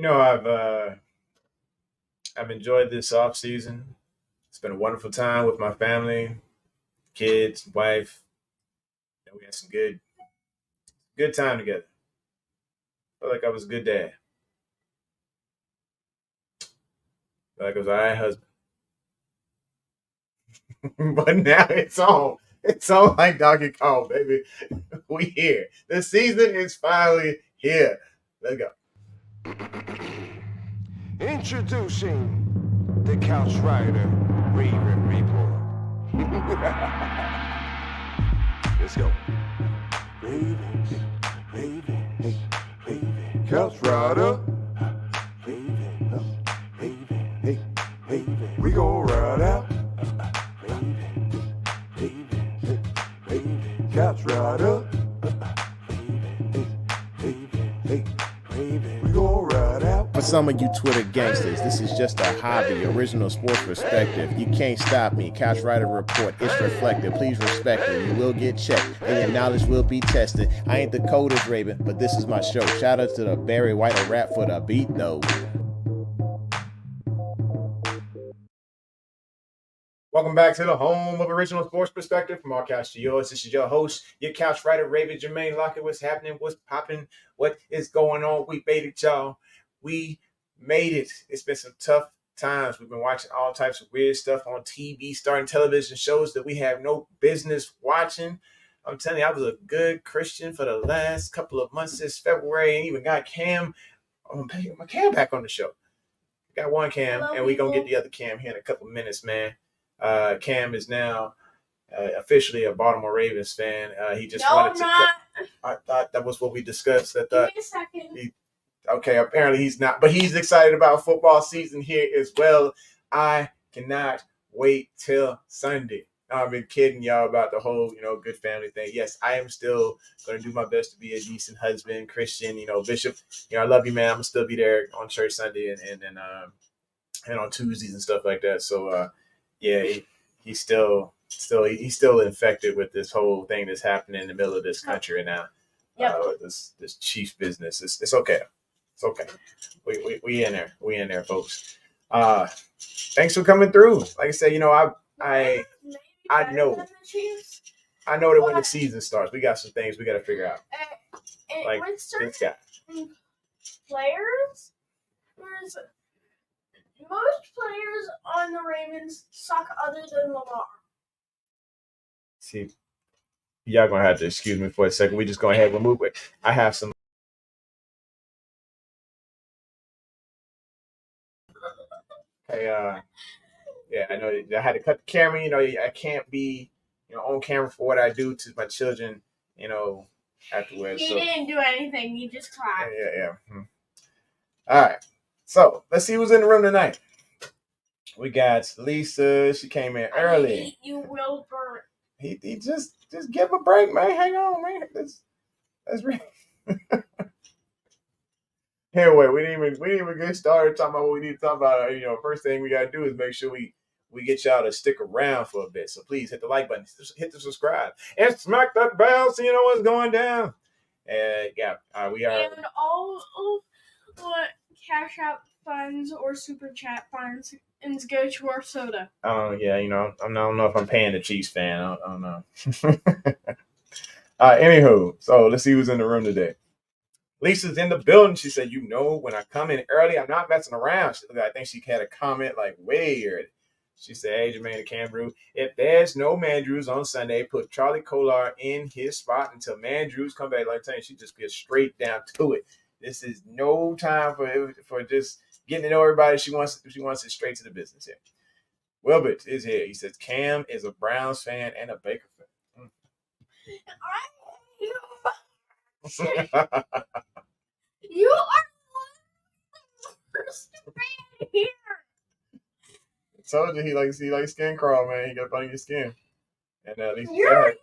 I've enjoyed this off season. It's been a wonderful time with my family, kids, wife. We had some good time together. Felt like I was a good dad. Felt like I was an alright husband. But now it's on. It's on like Donkey Kong, baby. We here. The season is finally here. Let's go. Introducing the Couch Rider Raven Report. Let's go. Ravens, Ravens, Ravens. Couch Rider. Ravens, Ravens, hey, Ravens. We gon' ride out. Ravens, Ravens, Ravens. Couch Rider. Ravens, Ravens, hey, Ravens. We gon' ride out. For some of you Twitter gangsters, this is just a hobby, original sports perspective. You can't stop me. Couch Rider Report, it's reflective. Please respect it. You will get checked, and your knowledge will be tested. I ain't the coldest Raven, but this is my show. Shout out to the Barry White of rap for the beat, though. Welcome back to the home of original sports perspective from our couch to yours. This is your host, your couch writer, Raven Jermaine Lockett. What's happening? What's popping? What is going on? We made it, y'all. We made it. It's been some tough times. We've been watching all types of weird stuff on TV, starting television shows that we have no business watching. I'm telling you, I was a good Christian for the last couple of months this February, and even got my Cam back on the show. Got one Cam, and we're going to get the other Cam here in a couple of minutes, man. Cam is now officially a Baltimore Ravens fan. He just wanted to. I thought that was what we discussed. Give me a second. Okay, apparently he's not, but he's excited about football season here as well. I cannot wait till Sunday. I've been kidding y'all about the whole, good family thing. Yes, I am still going to do my best to be a decent husband, Christian, Bishop. I love you, man. I'm going to still be there on church Sunday and on Tuesdays and stuff like that. So, yeah, he's still infected with this whole thing that's happening in the middle of this country right now. Yep. This Chiefs business. It's okay. It's okay. We in there. We in there, folks. Thanks for coming through. Like I said, I know that when the season starts, we got some things we got to figure out. Like with certain this guy. players, most players on the Ravens suck other than Lamar. See, y'all gonna have to excuse me for a second. We just go ahead and move it. I have some. Hey, yeah, I know. I had to cut the camera. I can't be, on camera for what I do to my children. Afterwards. He didn't do anything. He just clapped. Yeah. All right. So let's see who's in the room tonight. We got Lisa. She came in early. You will burn. He just give him a break, man. Hang on, man. That's real. Anyway, we didn't even get started talking about what we need to talk about. First thing we gotta do is make sure we get y'all to stick around for a bit. So please hit the like button, hit the subscribe, and smack that bell so you know what's going down. And we are. And all Cash App funds or Super Chat funds go to our soda. Oh yeah, I don't know if I'm paying the Chiefs fan. I don't know. Anywho, so let's see who's in the room today. Lisa's in the building. She said, when I come in early, I'm not messing around. I think she had a comment like way early. She said, hey, Jermaine and Cambrew, if there's no Mandrews on Sunday, put Charlie Kolar in his spot until Mandrews come back. Like I'm saying, she just gets straight down to it. This is no time for just getting to know everybody. She wants it straight to the business here. Wilbert is here. He says, Cam is a Browns fan and a Baker fan. You are the worst fan here. I told you he likes skin crawl, man. He got up on your skin. And at least You're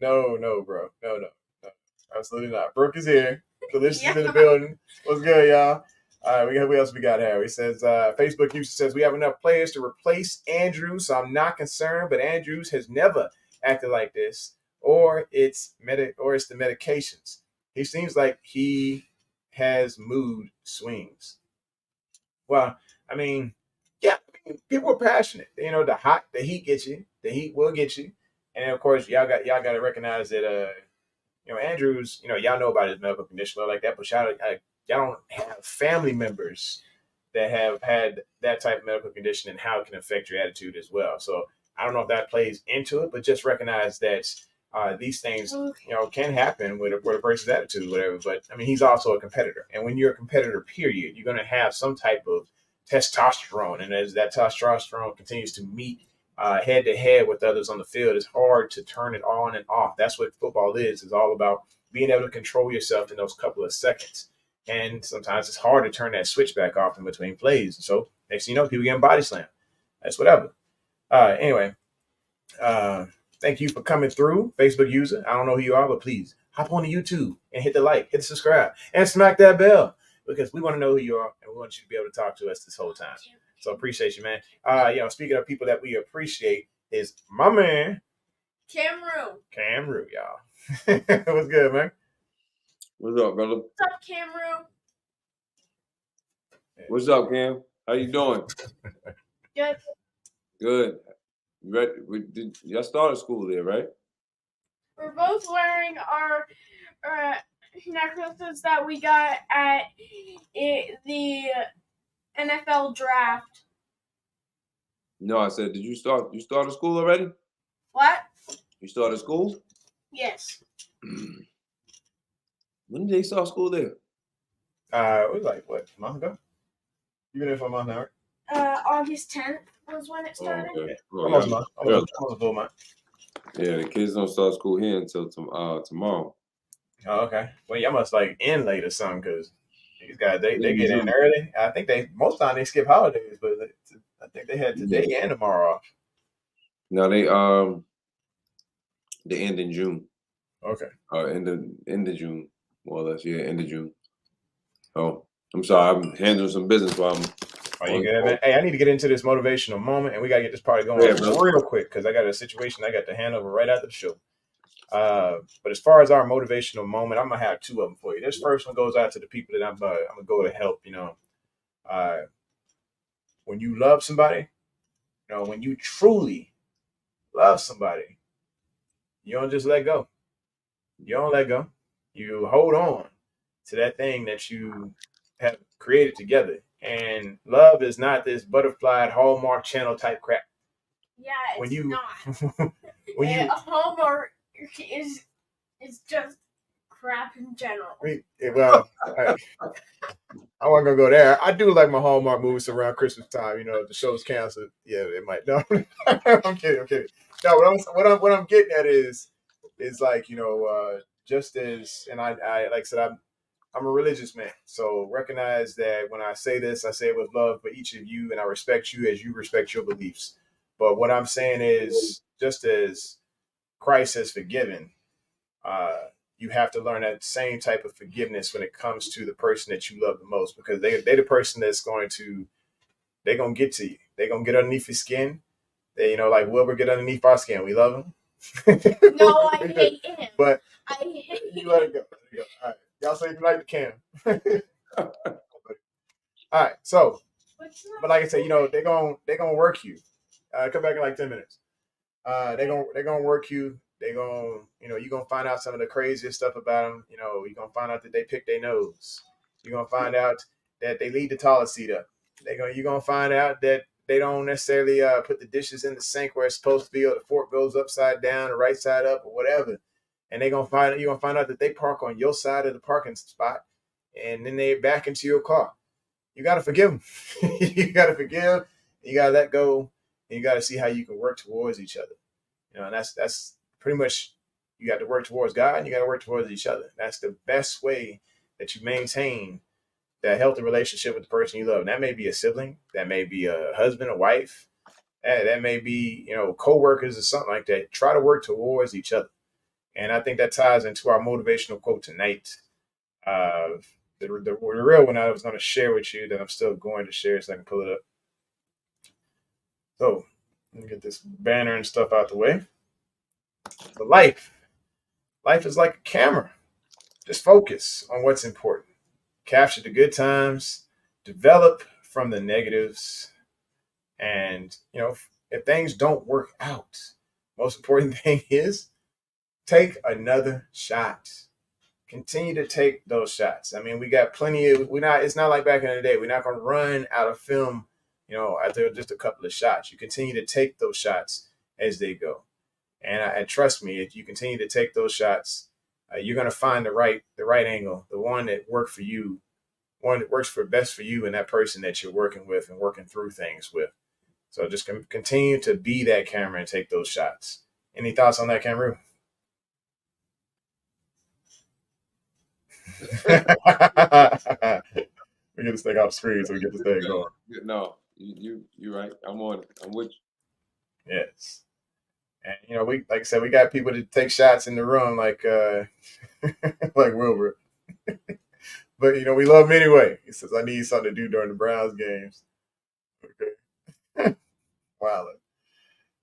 No, bro. No. Absolutely not. Brooke is here. Delicious in the building. What's good, y'all? All right, who else we got here? He says, Facebook user says, we have enough players to replace Andrews, so I'm not concerned, but Andrews has never acted like this or it's the medications. He seems like he has mood swings. Well, I mean, yeah, I mean, people are passionate. You know, the heat gets you. The heat will get you. And of course, y'all got to recognize that Andrews, y'all know about his medical condition like that, but y'all don't have family members that have had that type of medical condition and how it can affect your attitude as well. So I don't know if that plays into it, but just recognize that these things, can happen with a person's attitude, whatever. But I mean, he's also a competitor, and when you're a competitor, period, you're going to have some type of testosterone, and as that testosterone continues to meet head to head with others on the field, it's hard to turn it on and off. That's what football is. It's all about being able to control yourself in those couple of seconds. And sometimes it's hard to turn that switch back off in between plays. So next thing you know, people getting body slammed. That's whatever. Anyway, thank you for coming through, Facebook user. I don't know who you are, but please hop on to YouTube and hit the like, hit the subscribe, and smack that bell because we want to know who you are and we want you to be able to talk to us this whole time. So appreciate you, man. Speaking of people that we appreciate, is my man Cameroon, y'all. What's good, man? What's up, brother? What's up, Cameroon? What's up, Cam? How you doing? Good. Good. Y'all started school there, right? We're both wearing our necklaces that we got at the NFL draft. No, I said, you started school already? What? You started school? Yes. When did they start school there? It was like, what, a month ago? You've been there for a month now, right? August 10th was when it started. Oh, okay. Almost a month. Almost a full month. Yeah, the kids don't start school here until tomorrow. Oh, okay. Well, y'all must like end late or something because these guys they get in early. I think most time they skip holidays, but I think they had today and tomorrow off. No, they end in June. Okay. End of June, more or less. Yeah, end of June. Oh, I'm sorry. I'm handling some business while I'm. Are you good, man? Hey, I need to get into this motivational moment, and we got to get this party going real quick because I got a situation I got to hand over right after the show. But as far as our motivational moment, I'm gonna have two of them for you. This first one goes out to the people that I'm gonna go to help. When you love somebody, when you truly love somebody, you don't just let go. You don't let go. You hold on to that thing that you have created together. And love is not this butterfly Hallmark Channel type crap. Yeah, it's not. Hallmark is just crap in general. Well, I wasn't gonna go there. I do like my Hallmark movies around Christmas time. If the show's canceled, yeah, it might. No, I'm kidding. No, what I'm getting at is like just as, and I like I said, I'm a religious man, so recognize that when I say this, I say it with love for each of you, and I respect you as you respect your beliefs. But what I'm saying is, just as Christ has forgiven, you have to learn that same type of forgiveness when it comes to the person that you love the most, because they're the person that's going to get to you. They're gonna get underneath your skin. They, like Wilbur get underneath our skin. We love him. No, I hate him. But I hate you let it go. All right. Y'all say you like the Cam. All right. So, but like I said, they're gonna work you. Come back in like 10 minutes. They're gonna work you. They're gonna, you're gonna find out some of the craziest stuff about them. You're gonna find out that they pick their nose. You're gonna find out that they leave the toilet seat up. You're gonna find out that they don't necessarily put the dishes in the sink where it's supposed to be, or the fork goes upside down, the right side up, or whatever. And you're gonna find out that they park on your side of the parking spot, and then they back into your car. You gotta forgive them. You gotta forgive. You gotta let go, and you gotta see how you can work towards each other. And that's pretty much, you got to work towards God, and you got to work towards each other. That's the best way that you maintain that healthy relationship with the person you love. And that may be a sibling, that may be a husband, a wife, that may be, co-workers or something like that. Try to work towards each other. And I think that ties into our motivational quote tonight. The real one I was going to share with you that I'm still going to share, so I can pull it up. So let me get this banner and stuff out the way. The life life is like a camera. Just focus on what's important. Capture the good times, develop from the negatives, and if things don't work out, most important thing is take another shot. Continue to take those shots. I mean, we got plenty of we're not it's not like back in the day. We're not gonna run out of film, after just a couple of shots. You continue to take those shots as they go. And trust me, if you continue to take those shots, you're gonna find the right angle, the one that worked for you, one that works for best for you and that person that you're working with and working through things with. So just continue to be that camera and take those shots. Any thoughts on that, Cameroon? We get this thing off the screen so we get this thing going. No, you're right. I'm on it. I'm with you. Yes. And we like I said, we got people to take shots in the room like like Wilbur. But we love him anyway. He says, I need something to do during the Browns games. Okay. Wow.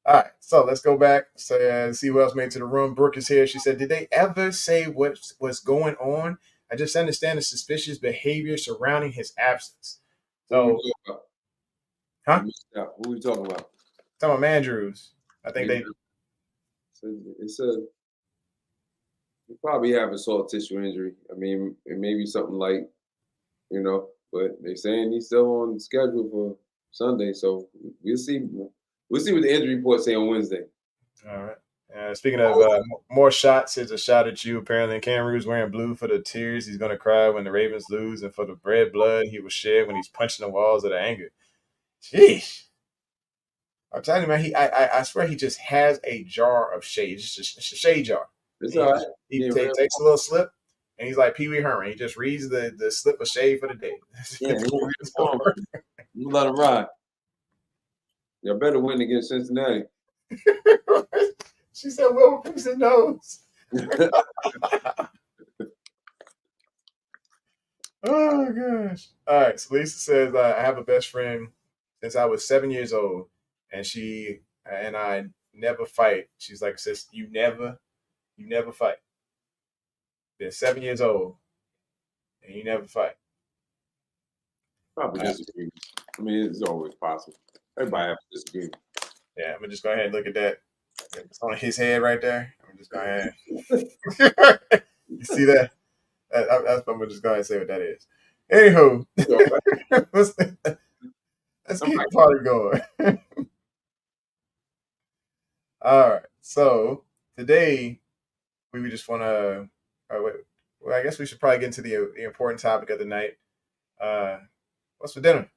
All right, so let's go back. See who else made it to the room. Brooke is here. She said, did they ever say what's going on? I just understand the suspicious behavior surrounding his absence. So, huh? Who are we talking about? Talking about Andrews. I think It's he probably have a soft tissue injury. I mean, it may be something like, but they're saying he's still on schedule for Sunday. So we'll see. We'll see what the injury report say on Wednesday. All right. Speaking of more shots, here's a shot at you. Apparently, Cameron's wearing blue for the tears he's going to cry when the Ravens lose, and for the red blood he will shed when he's punching the walls of the anger. Jeez. I'm telling you, man, I swear he just has a jar of shade. It's a shade jar. It's all right. He takes a little slip, and he's like Pee Wee Herman. He just reads the slip of shade for the day. Yeah, you let him ride. Y'all better win against Cincinnati. She said, "Well, fix his nose." Oh gosh! All right. So Lisa says, "I have a best friend since I was 7 years old, and she and I never fight." She's like, "Sis, you never fight. Been 7 years old, and you never fight." Probably disagree. I mean, it's always possible. Everybody has to disagree. Yeah, I'm gonna just go ahead and look at that. It's on his head right there. I'm just go ahead. You see that? I'm gonna just go ahead and say what that is. Anywho, let's keep the party going. All right. So today we just want to. Well, I guess we should probably get into the important topic of the night. What's for dinner?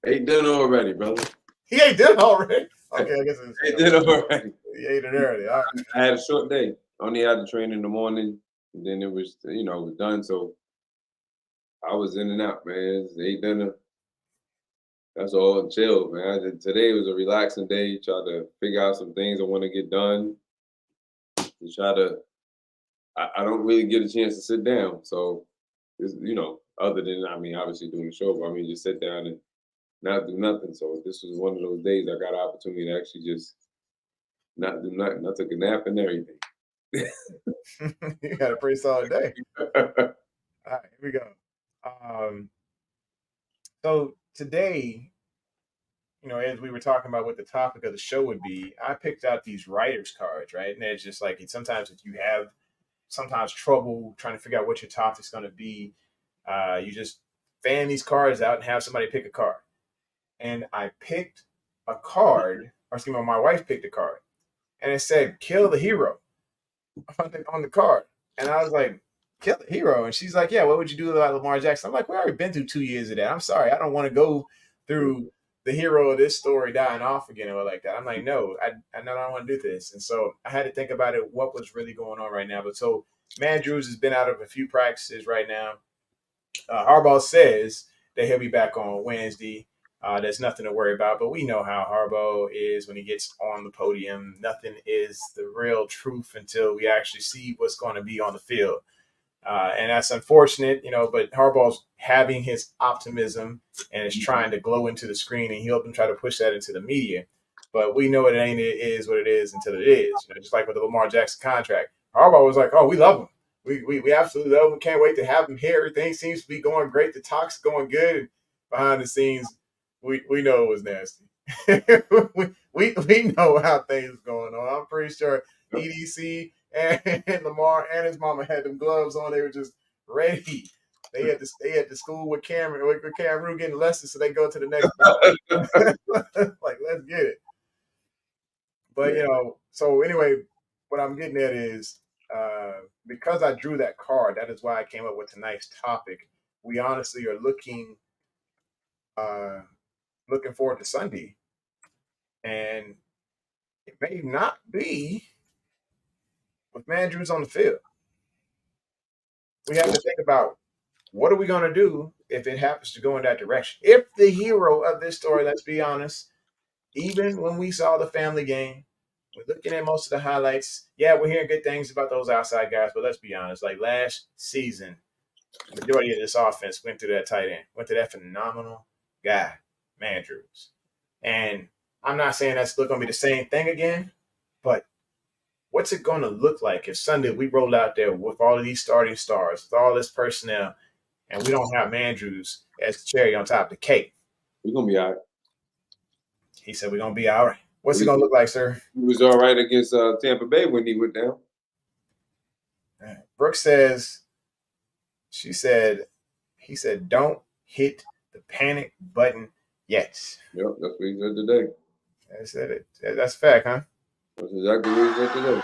Ate dinner already, brother. He ate dinner already. Okay, I guess it's Ate dinner already. He ate it early. All right. I had a short day. Only had to train in the morning, and then it was, it was done. So I was in and out, man. Ate dinner. That's all. Chill, man. Today was a relaxing day. Try to figure out some things I want to get done. I don't really get a chance to sit down. So, it's, other than, obviously doing the show, but just sit down and not do nothing. So this was one of those days I got an opportunity to actually just not do nothing. I took a nap and everything. You had a pretty solid day. All right, here we go. So today, as we were talking about what the topic of the show would be, I picked out these writer's cards, right? And it's just like sometimes if you have trouble trying to figure out what your topic's going to be, you just fan these cards out and have somebody pick a card. And I picked a card, or excuse me, my wife picked a card, and it said "Kill the hero" on the card. And I was like, "Kill the hero," and she's like, "Yeah, what would you do about Lamar Jackson?" I'm like, "We already been through 2 years of that. I'm sorry, I don't want to go through the hero of this story dying off again or like that." I'm like, "No, I don't want to do this." And so I had to think about it, what was really going on right now. But so Andrews has been out of a few practices right now. Harbaugh says that he'll be back on Wednesday. There's nothing to worry about, but we know how Harbaugh is when he gets on the podium. Nothing is the real truth until we actually see what's going to be on the field. And that's unfortunate, but Harbaugh's having his optimism and is trying to glow into the screen, and he'll try to push that into the media. But we know it is what it is until it is. Just like with the Lamar Jackson contract, Harbaugh was like, "Oh, we love him. We absolutely love him. Can't wait to have him here. Everything seems to be going great. The talk's going good. And behind the scenes, we know it was nasty. we know how things going on. I'm pretty sure EDC and Lamar and his mama had them gloves on. They were just ready. They had to school with Cameron getting lessons, so they go to the next. Like, let's get it. But so anyway, what I'm getting at is because I drew that card, that is why I came up with tonight's topic. We honestly are looking forward to Sunday, and it may not be with Mandrews on the field. We have to think about what are we going to do if it happens to go in that direction. If the hero of this story, let's be honest, even when we saw the family game, we're looking at most of the highlights. Yeah, we're hearing good things about those outside guys, but let's be honest. Like last season, the majority of this offense went to that tight end, went to that phenomenal guy, Mandrews. And I'm not saying that's going to be the same thing again, but what's it going to look like if Sunday we roll out there with all of these starting stars, with all this personnel, and we don't have Mandrews as the cherry on top of the cake? We're going to be all right. He said we're going to be all right. What's it going to look like, sir? He was all right against Tampa Bay when he went down. Brooke says, he said, don't hit the panic button yet. Yep, that's what he said today. I said it. That's fact, huh? That's exactly what he said today.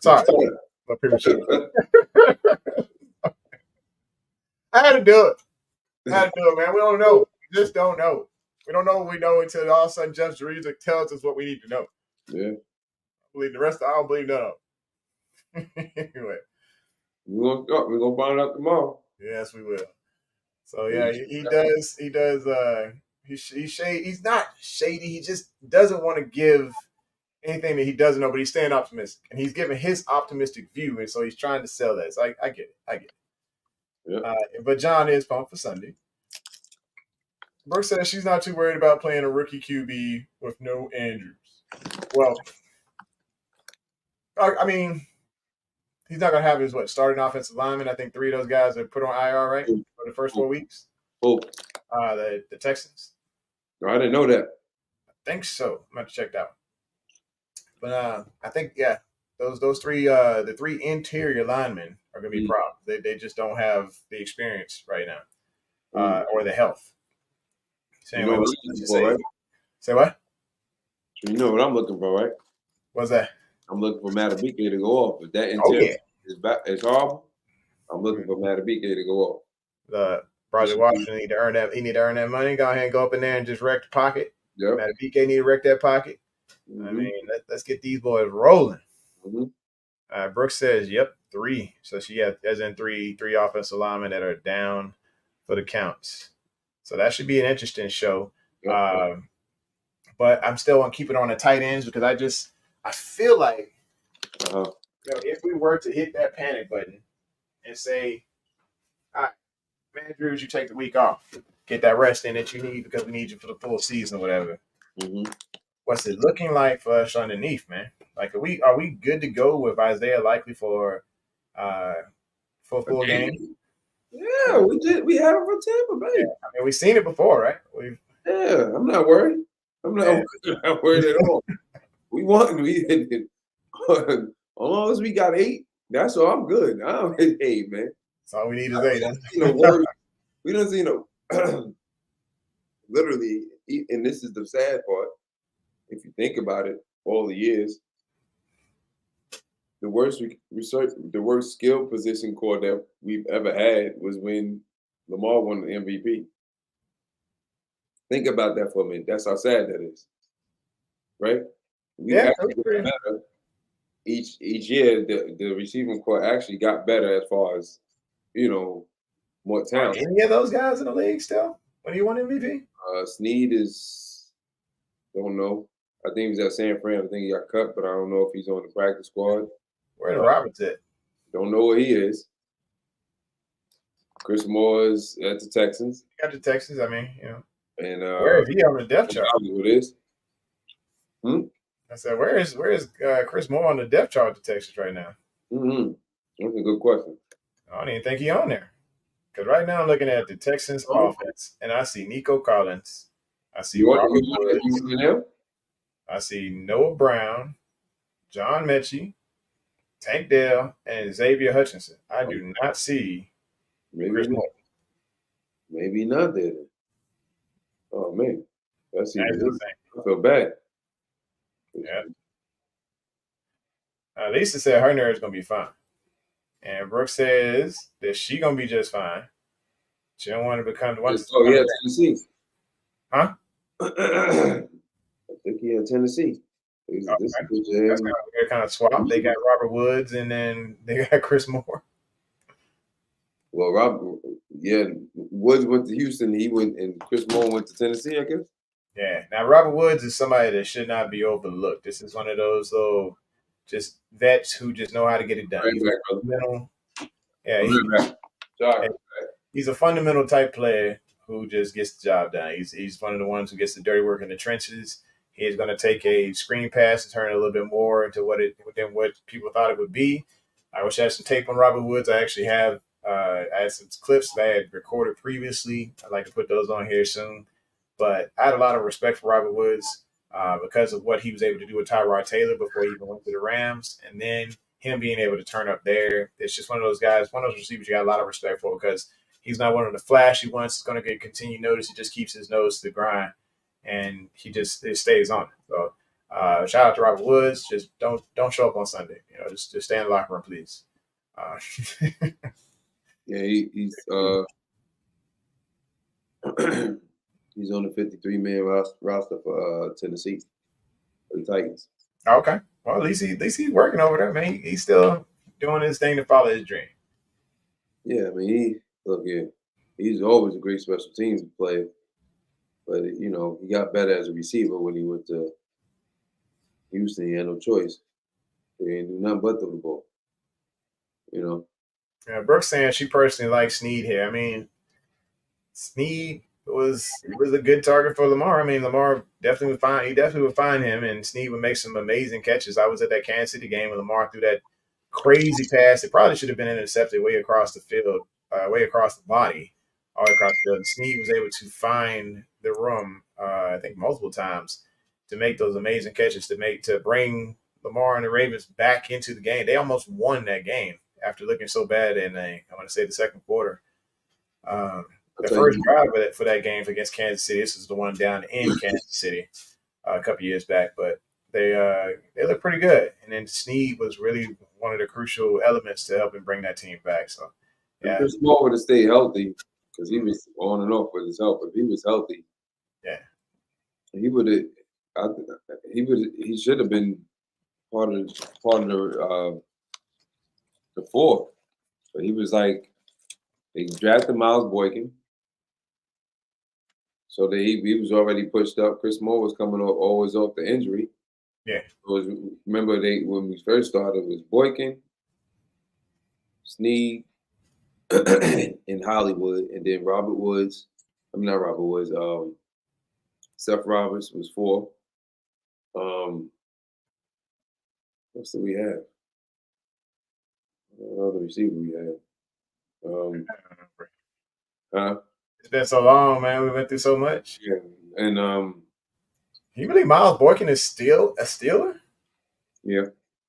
Sorry. I had to do it. Man. We don't know. We just don't know. We don't know what we know until all of a sudden Jeff Zrezik tells us what we need to know. Yeah. I believe the rest. I don't believe none of them. Anyway. We're gonna find out tomorrow. Yes, we will. So yeah, he does. He's not shady. He just doesn't want to give anything that he doesn't know, but he's staying optimistic, and he's giving his optimistic view, and so he's trying to sell that. So I get it. Yeah. But John is pumped for Sunday. Brooke says she's not too worried about playing a rookie QB with no Andrews. Well, I mean, he's not going to have his starting offensive lineman. I think 3 of those guys are put on IR, right, for the first 4 weeks. Oh, the Texans. No, I didn't know that. I think so. I'm going to check that out. But I think those 3 the 3 interior linemen are going to be problems. They just don't have the experience right now, or the health. So anyway, say what? You know what I'm looking for, right? What's that? I'm looking for Matabike to go off. If that interior is horrible, I'm looking for Matabike to go off. The Project Washington need to earn that. He need to earn that money. Go ahead and go up in there and just wreck the pocket. Yep. Matabike need to wreck that pocket. Mm-hmm. I mean, let's get these boys rolling. Mm-hmm. Brooke says, "Yep, 3." So she has, as in three offensive linemen that are down for the counts. So that should be an interesting show. Yep. But I'm still going to keep it on the tight ends because I feel like if we were to hit that panic button and say, all right, Mandrews, you take the week off, get that rest in that you need because we need you for the full season or whatever. Mm-hmm. What's it looking like for us underneath, man? Like, are we good to go with Isaiah likely for full game? Yeah, we had him for Tampa Bay. Yeah. I mean, we've seen it before, right? I'm not worried. I'm not worried at all. We as long as we got 8, that's all. I'm good. I'm 8, man. That's all we need is 8. We don't see no literally, and this is the sad part. If you think about it, all the years, the worst skill position core that we've ever had was when Lamar won the MVP. Think about that for a minute. That's how sad that is, right? Better. Each year, the receiving core actually got better as far as more talent. Are any of those guys in the league still when he won MVP? Snead don't know. I think he was at San Fran. I think he got cut, but I don't know if he's on the practice squad. Where the Roberts at? Don't know where he is. Chris Moore is at the Texans, Got the Texans. I mean, and where is he on the depth chart? Hollywood is. I said, where is Chris Moore on the depth chart with the Texans right now? Mm-hmm. That's a good question. I don't even think he on there. Because right now I'm looking at the Texans offense, and I see Nico Collins. I see Robert Woods. You know? I see Noah Brown, John Mechie, Tank Dell, and Xavier Hutchinson. I do not see Chris Maybe Moore. maybe not there. Oh man, that's That's even. insane. I feel bad. Yeah. Lisa said her nerve's gonna be fine, and Brooke says that she gonna be just fine. She don't want to become the one. Oh yeah, Tennessee. Huh? I think he had Tennessee. This is That's kind of swap. They got Robert Woods, and then they got Chris Moore. Well, Woods went to Houston. He went, and Chris Moore went to Tennessee, I guess. Yeah. Now Robert Woods is somebody that should not be overlooked. This is one of those little just vets who just know how to get it done. He's fundamental. Yeah, he's a fundamental type player who just gets the job done. He's one of the ones who gets the dirty work in the trenches. He is going to take a screen pass and turn it a little bit more into what people thought it would be. I wish I had some tape on Robert Woods. I actually have. I had some clips that I had recorded previously. I'd like to put those on here soon. But I had a lot of respect for Robert Woods because of what he was able to do with Tyrod Taylor before he even went to the Rams. And then him being able to turn up there. It's just one of those guys, one of those receivers you got a lot of respect for because he's not one of the flashy ones that's going to get continued notice. He just keeps his nose to the grind, and it stays on it. So shout out to Robert Woods. Just don't show up on Sunday. Just stay in the locker room, please. Yeah, he's he's on the 53-man roster for Tennessee, for the Titans. Okay. Well, at least he's working over there, man. He's still doing his thing to follow his dream. Yeah, I mean, he's always a great special teams player, but he got better as a receiver when he went to Houston. He had no choice. He didn't do nothing but throw the ball. Yeah, Brooke's saying she personally likes Snead here. I mean, Snead was a good target for Lamar. I mean, Lamar definitely would find him, and Snead would make some amazing catches. I was at that Kansas City game when Lamar threw that crazy pass. It probably should have been intercepted way across the field, way across the body, all across the field. And Snead was able to find the room, I think multiple times, to make those amazing catches to bring Lamar and the Ravens back into the game. They almost won that game after looking so bad in I want to say the second quarter. The first drive for that game against Kansas City, this is the one down in Kansas City a couple years back, but they look pretty good. And then Snead was really one of the crucial elements to helping bring that team back. So, yeah. Chris Moore would have stayed healthy because he was on and off with his health. If he was healthy, yeah, he would have. He should have been part of the fourth, but he was like they drafted Miles Boykin. So he was already pushed up. Chris Moore was coming always off the injury. Yeah. Remember when we first started, it was Boykin, Snead, and Hollywood, and then Robert Woods. I'm not Robert Woods. Seth Roberts was 4. What else did we have? Another receiver we had. It's been so long, man. We went through so much. Yeah, and you believe Miles Boykin is still a Steeler? Yeah,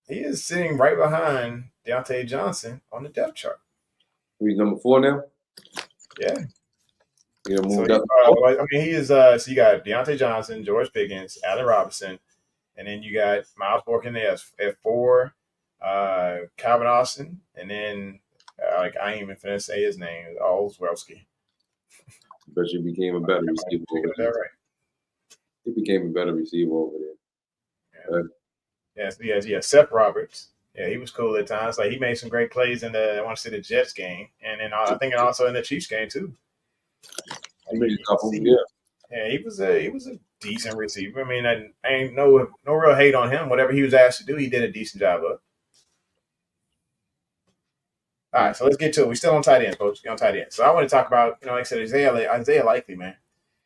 he is sitting right behind Deontay Johnson on the depth chart. He's number 4 now. Yeah. Moved up. He is. So you got Deontay Johnson, George Pickens, Allen Robinson, and then you got Miles Boykin there at 4. Calvin Austin, and then I ain't even finna say his name. Olszewski. But he became a better receiver over there. Right. He became a better receiver over there. Yeah. Seth Roberts. Yeah, he was cool at times. Like he made some great plays in I want to say the Jets game, and then I think also in the Chiefs game too. He made a couple. Yeah. Yeah, he was a decent receiver. I mean, I ain't no real hate on him. Whatever he was asked to do, he did a decent job of. All right, so let's get to it. We're still on tight end, folks. We're on tight end. So I want to talk about, like I said, Isaiah Likely, man.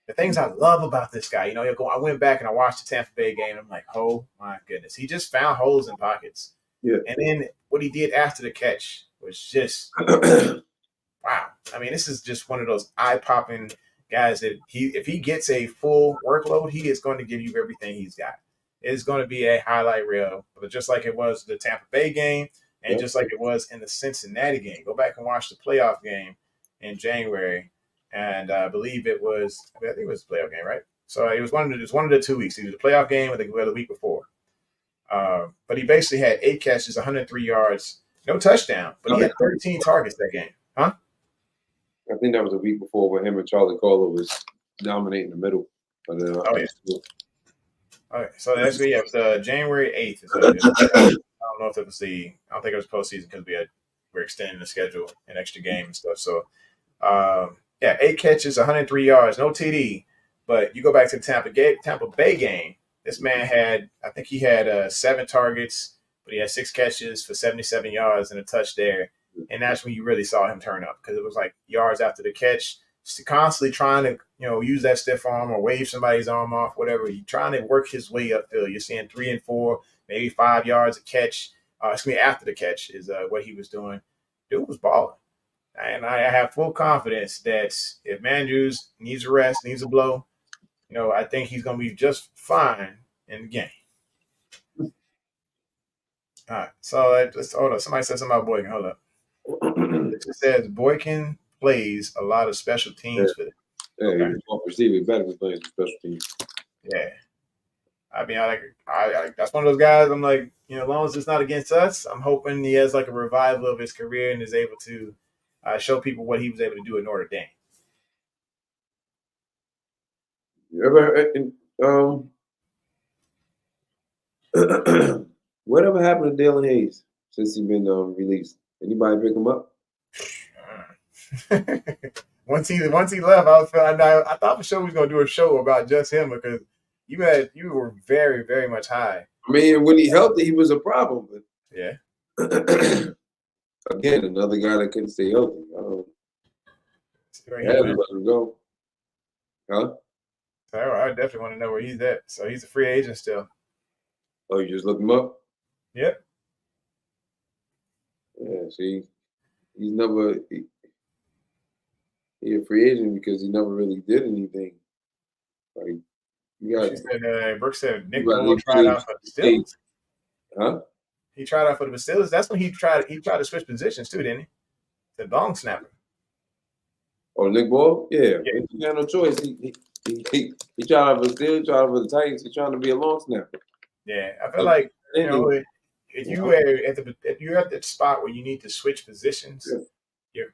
The things I love about this guy, I went back and I watched the Tampa Bay game. And I'm like, oh my goodness, he just found holes in pockets. Yeah. And then what he did after the catch was just wow. I mean, this is just one of those eye-popping guys that if he gets a full workload, he is going to give you everything he's got. It's going to be a highlight reel, but just like it was the Tampa Bay game and just like it was in the Cincinnati game. Go back and watch the playoff game in January, and I think it was the playoff game, right? So it was one of the 2 weeks. Either the playoff game or the week before. But he basically had 8 catches, 103 yards, no touchdown, but he had 13 targets that game. Huh? I think that was a week before when him and Charlie Collar was dominating the middle. But then, Okay, so that's it was January 8th. I don't know if it was I don't think it was postseason because we're extending the schedule, an extra game and stuff. So, 8 catches, 103 yards, no TD. But you go back to the Tampa Bay game. This man had 7 targets, but he had 6 catches for 77 yards and a touch there. And that's when you really saw him turn up because it was like yards after the catch, just constantly trying to, use that stiff arm or wave somebody's arm off, whatever. He's trying to work his way upfield. You're seeing 3 and 4, maybe 5 yards a catch. After the catch is what he was doing. Dude was balling. And I have full confidence that if Mandrews needs a rest, needs a blow, I think he's going to be just fine in the game. All right. So hold up. Somebody said something about Boykin. Hold up. It says Boykin plays a lot of special teams for them. Yeah, okay. Receiver better be playing some special teams. Yeah. I mean, I that's one of those guys. I'm like, as long as it's not against us, I'm hoping he has like a revival of his career and is able to show people what he was able to do at Notre Dame. Whatever happened to Dalen Hayes since he's been released? Anybody pick him up? Once he left, I thought for sure we was gonna do a show about just him because you were very, very much high. I mean, when he healthy, he was a problem. But yeah. Again, another guy that couldn't stay healthy. Had to let him go. Huh? So I definitely want to know where he's at. So he's a free agent still. Oh, you just look him up? Yep. Yeah, see, he's never he a free agent because he never really did anything. Like you got. Brooks said Nick Ball tried out for the Steelers. Huh? He tried out for the Steelers. That's when he tried to switch positions too, didn't he? The long snapper. Oh, Nick Ball? Yeah. He had no choice. He tried out for the Steelers, tried out for the Titans. He's trying to be a long snapper. Yeah, I feel like if you're at the spot where you need to switch positions,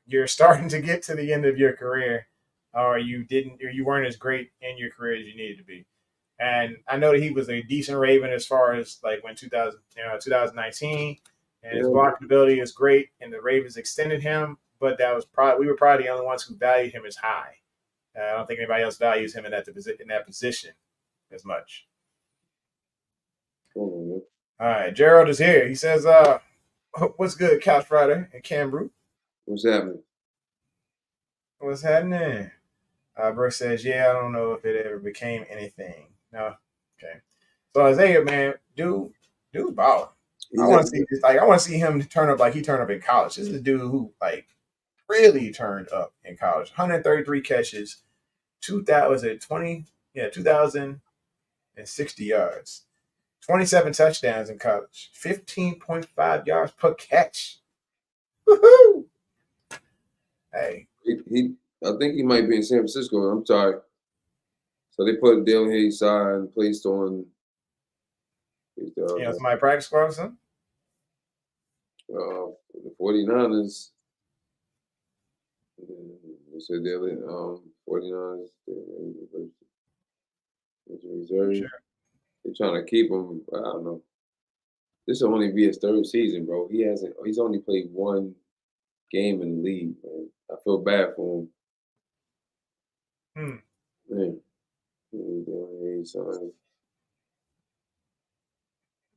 you're starting to get to the end of your career, or you weren't as great in your career as you needed to be. And I know that he was a decent Raven as far as like when 2019, and his blocking ability is great, and the Ravens extended him, but we were probably the only ones who valued him as high. I don't think anybody else values him in that position as much. All right, Gerald is here. He says, what's good, Couch Rider and Cam Brew? What's happening? What's happening? Brooks says, I don't know if it ever became anything. No. Okay. So Isaiah, man, dude's balling. I want to see this. Like, I want to see him turn up like he turned up in college. This is a dude who like really turned up in college. 133 catches, 2,060 yards. 27 touchdowns in college, 15.5 yards per catch. Woohoo! Hey. I think he might be in San Francisco. I'm sorry. So they put Dalen Hayes side and placed on. Somebody practice squad or something? The 49ers. They said they're 49ers. Reserve. Sure. They're trying to keep him. I don't know. This will only be his 3rd season, bro. He's only played 1 game in the league, man. I feel bad for him. Man.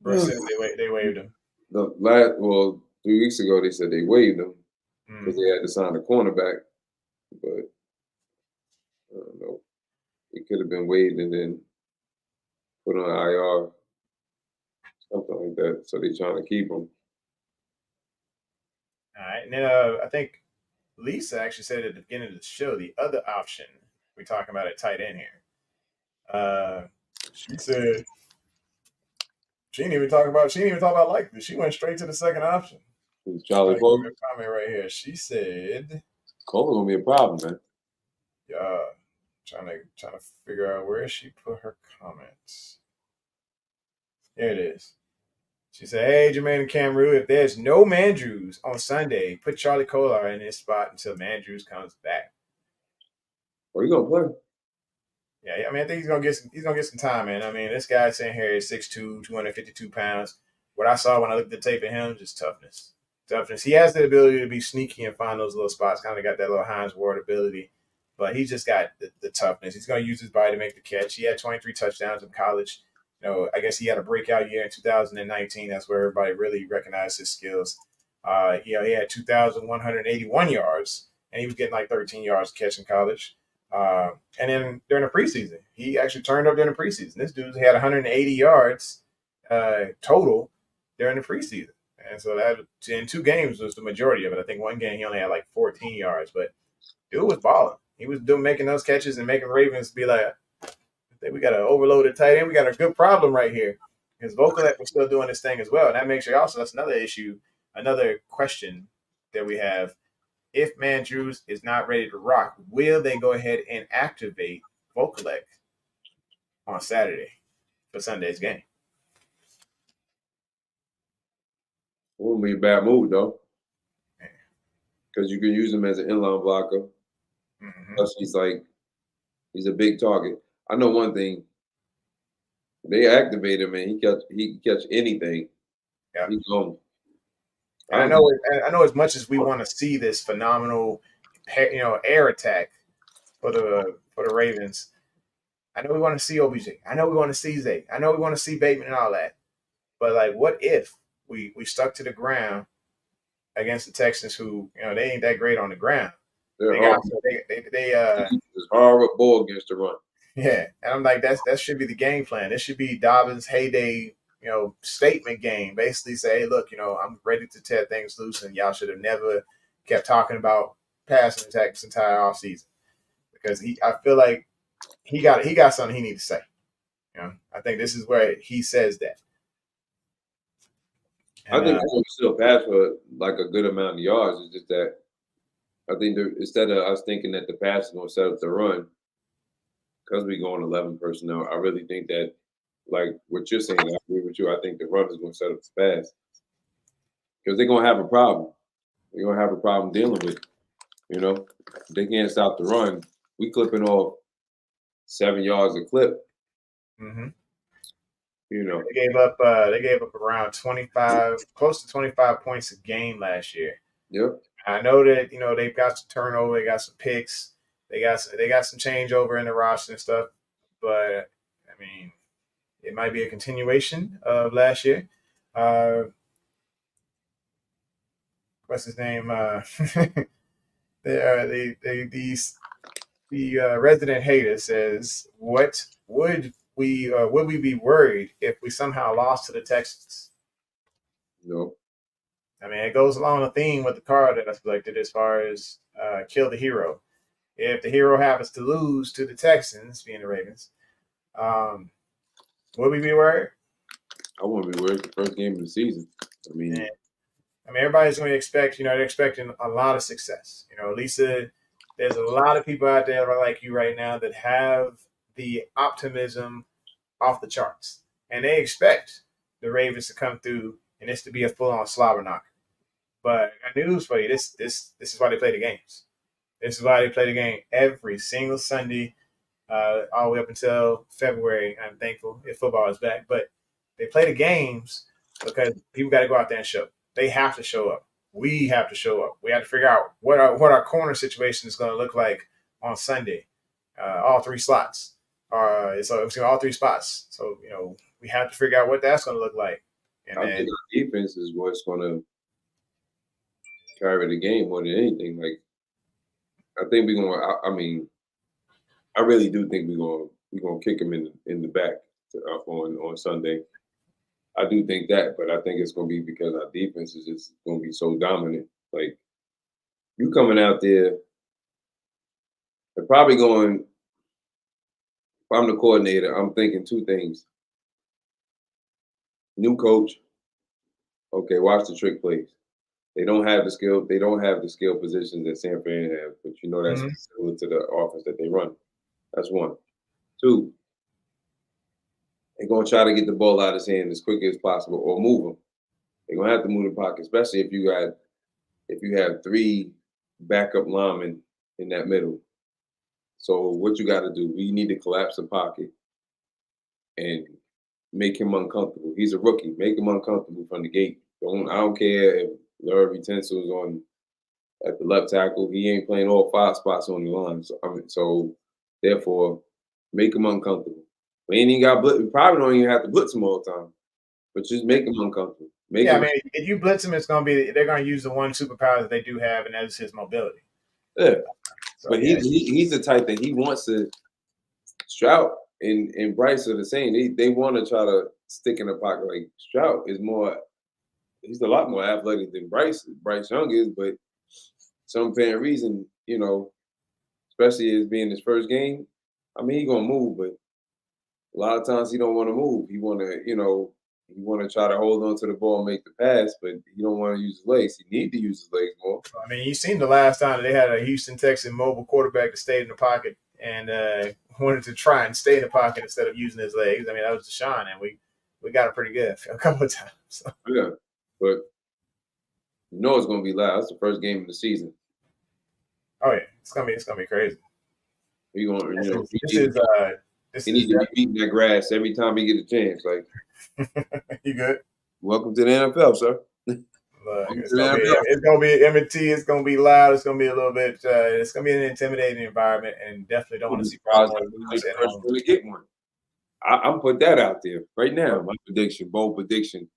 Bruce said they waived him. 3 weeks ago they said they waived him. because they had to sign a cornerback. But I don't know. It could have been waived and then put on IR, something like that. So they're trying to keep him. All right, and then I think Lisa actually said at the beginning of the show the other option we're talking about at tight end here. She said she didn't even talk about likely. She went straight to the second option. Charlie Cole. Comment right here. She said, Cole's gonna be a problem, man. trying to figure out where she put her comments. Here it is. She said, "Hey, Jermaine and Camru, if there's no Mandrews on Sunday, put Charlie Kolar in his spot until Mandrews comes back." Are you gonna play? Yeah, I mean, I think he's gonna get some time, man. I mean, this guy sitting here is 6'2", 252 pounds. What I saw when I looked at the tape of him, just toughness. He has the ability to be sneaky and find those little spots. Kind of got that little Hines Ward ability, but he's just got the toughness. He's gonna use his body to make the catch. He had 23 touchdowns in college. I guess he had a breakout year in 2019. That's where everybody really recognized his skills. He had 2,181 yards, and he was getting like 13 yards a catch in college. And then during the preseason, he actually turned up during the preseason. This dude had 180 yards total during the preseason. And so that in 2 games was the majority of it. I think one game he only had like 14 yards, but dude was balling. He was making those catches and making Ravens be like, we got an overloaded tight end. We got a good problem right here. Because Vokalek was still doing this thing as well. And that makes sure also that's another issue, another question that we have. If Mandrews is not ready to rock, will they go ahead and activate Vokalek on Saturday for Sunday's game? It wouldn't be a bad move though, because you can use him as an inline blocker. Mm-hmm. Plus, he's a big target. I know one thing. They activate him and he can catch anything. Yeah. He's gone. I know as much as we want to see this phenomenal, air attack for the Ravens. I know we want to see OBJ. I know we want to see Zay. I know we want to see Bateman and all that. But like, what if we stuck to the ground against the Texans, who they ain't that great on the ground? It's hard ball against the run. Yeah, and I'm like, that should be the game plan. This should be Dobbins' heyday, statement game. Basically say, hey, look, I'm ready to tear things loose, and y'all should have never kept talking about passing attack this entire offseason. Because I feel like he got something he needs to say. I think this is where he says that. And, I think he can still pass for like a good amount of yards. It's just that I think instead of us thinking that the pass is going to set up the run, because we go on 11 personnel, I really think that, like what you're saying, I agree with you. I think the run is going to set up the pass because they're going to have a problem. They're going to have a problem dealing with it. They can't stop the run. We clipping off 7 yards a clip. Mm-hmm. They gave up around 25, close to 25 points a game last year. Yep. I know that they've got some turnover, they got some picks, they got some changeover in the roster and stuff, but I mean, it might be a continuation of last year. What's his name? The resident hater says, "What would we be worried if we somehow lost to the Texans?" No. I mean, it goes along the theme with the card that I selected as far as kill the hero. If the hero happens to lose to the Texans, being the Ravens, would we be worried? I wouldn't be worried. The first game of the season. I mean, everybody's going to expect, they're expecting a lot of success. Lisa, there's a lot of people out there like you right now that have the optimism off the charts, and they expect the Ravens to come through and this to be a full-on slobber knocker. But I got news for you. This is why they play the games. This is why they play the game every single Sunday, all the way up until February. I'm thankful if football is back. But they play the games because people got to go out there and show. They have to show up. We have to show up. We have to figure out what our corner situation is going to look like on Sunday. All 3 slots. So it's all 3 spots. So we have to figure out what that's going to look like. And I think our defense is what's going to carry the game more than anything. Like I think we're gonna. I mean, I really do think we're gonna kick him in the back on Sunday. I do think that, but I think it's gonna be because our defense is just gonna be so dominant. Like you coming out there, they're probably going. If I'm the coordinator, I'm thinking two things. New coach, okay, watch the trick plays. They don't have the skill. They don't have the skill positions that San Fran has, but you know that's Mhm. similar to the offense that they run. That's one. Two, they're gonna try to get the ball out of his hand as quickly as possible, or move him. They're gonna have to move the pocket, especially if you have three backup linemen in that middle. So what you got to do? We need to collapse the pocket and make him uncomfortable. He's a rookie. Make him uncomfortable from the gate. I don't care if Larry Tensel's on at the left tackle. He ain't playing all 5 spots on the line. So therefore, make him uncomfortable. We ain't even got blitz. We probably don't even have to blitz him all the time, but just make him uncomfortable. Make Yeah, I him, mean, if you blitz him, they're gonna use the one superpower that they do have, and that is his mobility. yeah. So, But yeah, he's the type that he wants to. Stroud and Bryce are the same. They want to try to stick in the pocket. Like Stroud is more. He's a lot more athletic than Bryce Young is, but some apparent reason, especially as being his first game. I mean, he gonna move, but a lot of times he don't want to move. He want to, he want to try to hold on to the ball and make the pass, but he don't want to use his legs. He need to use his legs more. I mean, you seen the last time that they had a Houston Texan mobile quarterback that stayed in the pocket and wanted to try and stay in the pocket instead of using his legs. I mean, that was Deshaun, and we got it pretty good a couple of times. So. Yeah, but it's gonna be loud. It's the first game of the season. Oh yeah, it's gonna be crazy. He gonna, This he needs is to be beating that grass every time he get a chance. Like, you good? welcome to the NFL, sir. Look, it's gonna be M&T. It's gonna be loud. It's gonna be a little bit. It's gonna be an intimidating environment, and definitely don't want to see problems at home. Really get one. I'm put that out there right now. My prediction, bold prediction.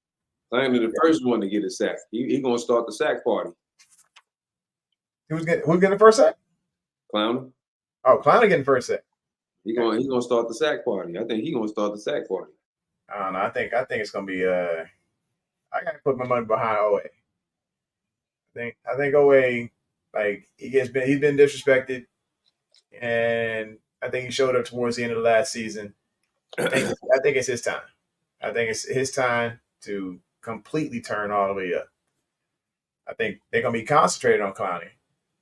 Clowney the first one to get a sack. He gonna start the sack party. Who's getting the first sack? Clowney. Oh, Clowney getting first sack. He gonna start the sack party. I think he gonna start the sack party. I don't know. I think it's gonna be. I gotta put my money behind OA. I think OA, like he's been disrespected, and I think he showed up towards the end of the last season. I think it's his time. I think it's his time to completely turn all the way up. I think they're gonna be concentrated on Clowney.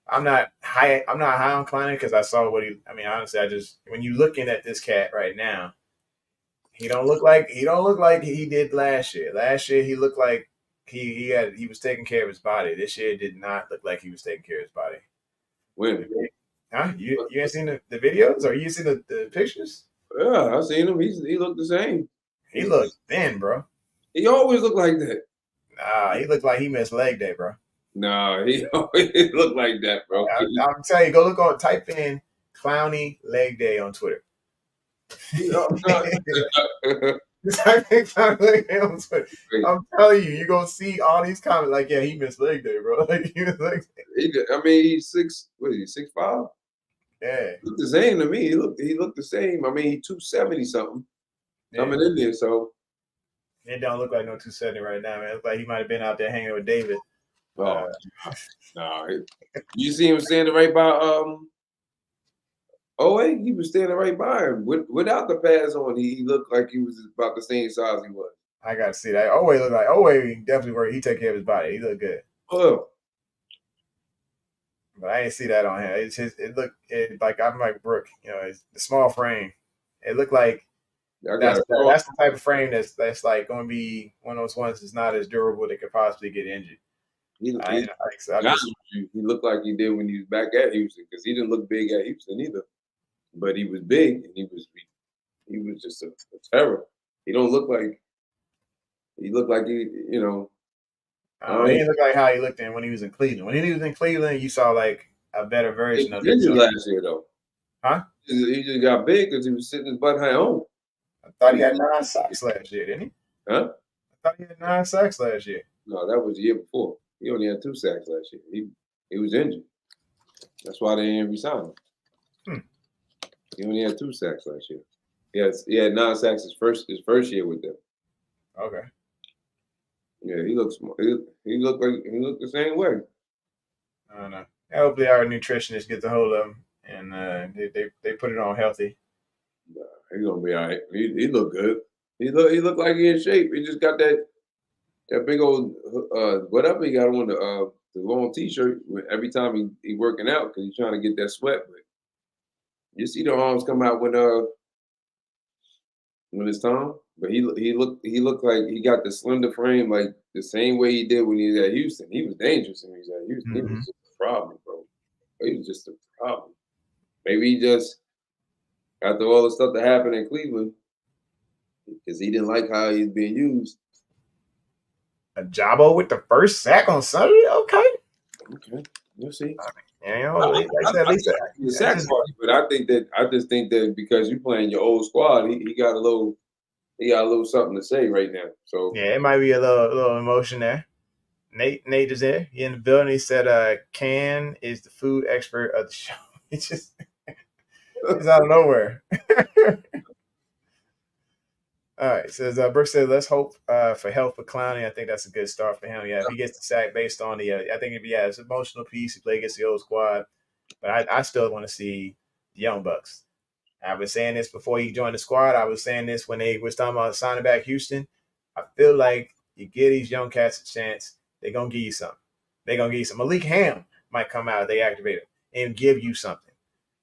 I'm not high on Clowney because I saw what he. I mean, honestly, when you're looking at this cat right now, he don't look like he did last year. Last year he looked like he was taking care of his body. This year it did not look like he was taking care of his body. When? Huh? You ain't seen the videos or you seen the pictures? Yeah, I seen him. He looked the same. He looked thin, bro. He always looked like that. Nah, he looked like he missed leg day, bro. Nah, he always looked like that, bro. I'm telling you, type in Clowney leg day on Twitter. Type in Clowney leg day on Twitter. I'm telling you, you're gonna see all these comments like, yeah, he missed leg day, bro. Like he was like, he's 6'5"? Yeah. He looked the same to me. He looked the same. I mean, he 270 something. Coming in there, so it don't look like no 270 right now, man. It looks like he might have been out there hanging with David. no. You see him standing right by OA? He was standing right by him without the pads on. He looked like he was about the same size he was. I gotta see that. Owe look like Owe definitely work. He take care of his body. He look good. Oh. But I didn't see that on him. It looked like I'm like Brooke. It's the small frame. It looked like that's the type of frame that's like going to be one of those ones that's not as durable that could possibly get injured. He looked like he did when he was back at Houston because he didn't look big at Houston either, but he was big and he was just a terror. He don't look like he looked like he didn't look like how he looked when he was in Cleveland. When he was in Cleveland, you saw like a better version of it. Last year though, huh? He just got big because he was sitting his butt home. I thought he had 9 sacks last year, didn't he? Huh? I thought he had 9 sacks last year. No, that was the year before. He only had 2 sacks last year. He was injured. That's why they didn't resign him. He only had 2 sacks last year. He had 9 sacks his first year with them. Okay. Yeah, he looks. He looked the same way. I don't know. Hopefully, our nutritionist gets a hold of him and they put it on healthy. He's gonna be all right. He look good. He look like he in shape. He just got that big old whatever he got on the long t-shirt every time he working out because he's trying to get that sweat. But you see the arms come out when it's time. But he looked like he got the slender frame like the same way he did when he was at Houston. He was dangerous when he was at Houston. He was just a problem, bro. He was just a problem. Maybe he just after all the stuff that happened in Cleveland, because he didn't like how he's being used. Ajabo with the first sack on Sunday. Okay, We'll see. yeah, you know, like I said, at least The sack party, but I just think that because you're playing your old squad, he got a little something to say right now. So yeah, it might be a little emotion there. Nate is there. He in the building. He said, "Can is the food expert of the show." It's just it's out of nowhere. All right, says Brooks said, "Let's hope for health for Clowney." I think that's a good start for him. Yeah, if he gets the sack based on the, I think it's an emotional piece. He played against the old squad, but I still want to see the Young Bucks. I was saying this before he joined the squad. I was saying this when they was talking about signing back Houston. I feel like you give these young cats a chance, they're gonna give you something. They're gonna give you something. Malik Ham might come out if they activate him and give you something.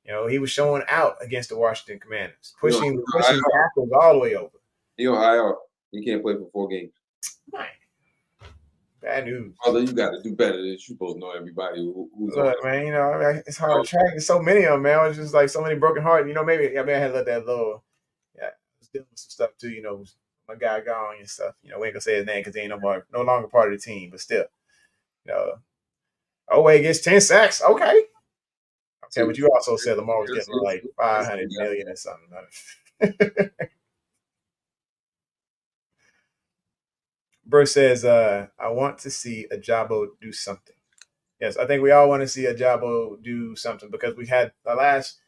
You know, he was showing out against the Washington Commanders, pushing tackles all the way over. He on IR. He can't play for 4 games. Man, bad news. Although you got to do better than you supposed to know everybody who's on. Look, man, you know, it's hard to track. There's so many of them, man. It's just like so many broken hearts. You know, maybe I had to let that little. Yeah, I was dealing with some stuff too. You know, my guy gone and stuff. You know, we ain't gonna say his name because he ain't no longer part of the team. But still, you know, Oweh gets 10 sacks. Okay, but you also said Lamar was getting like 500 million or something. Bruce says, I want to see Ajabo do something. Yes, I think we all want to see Ajabo do something because we had the last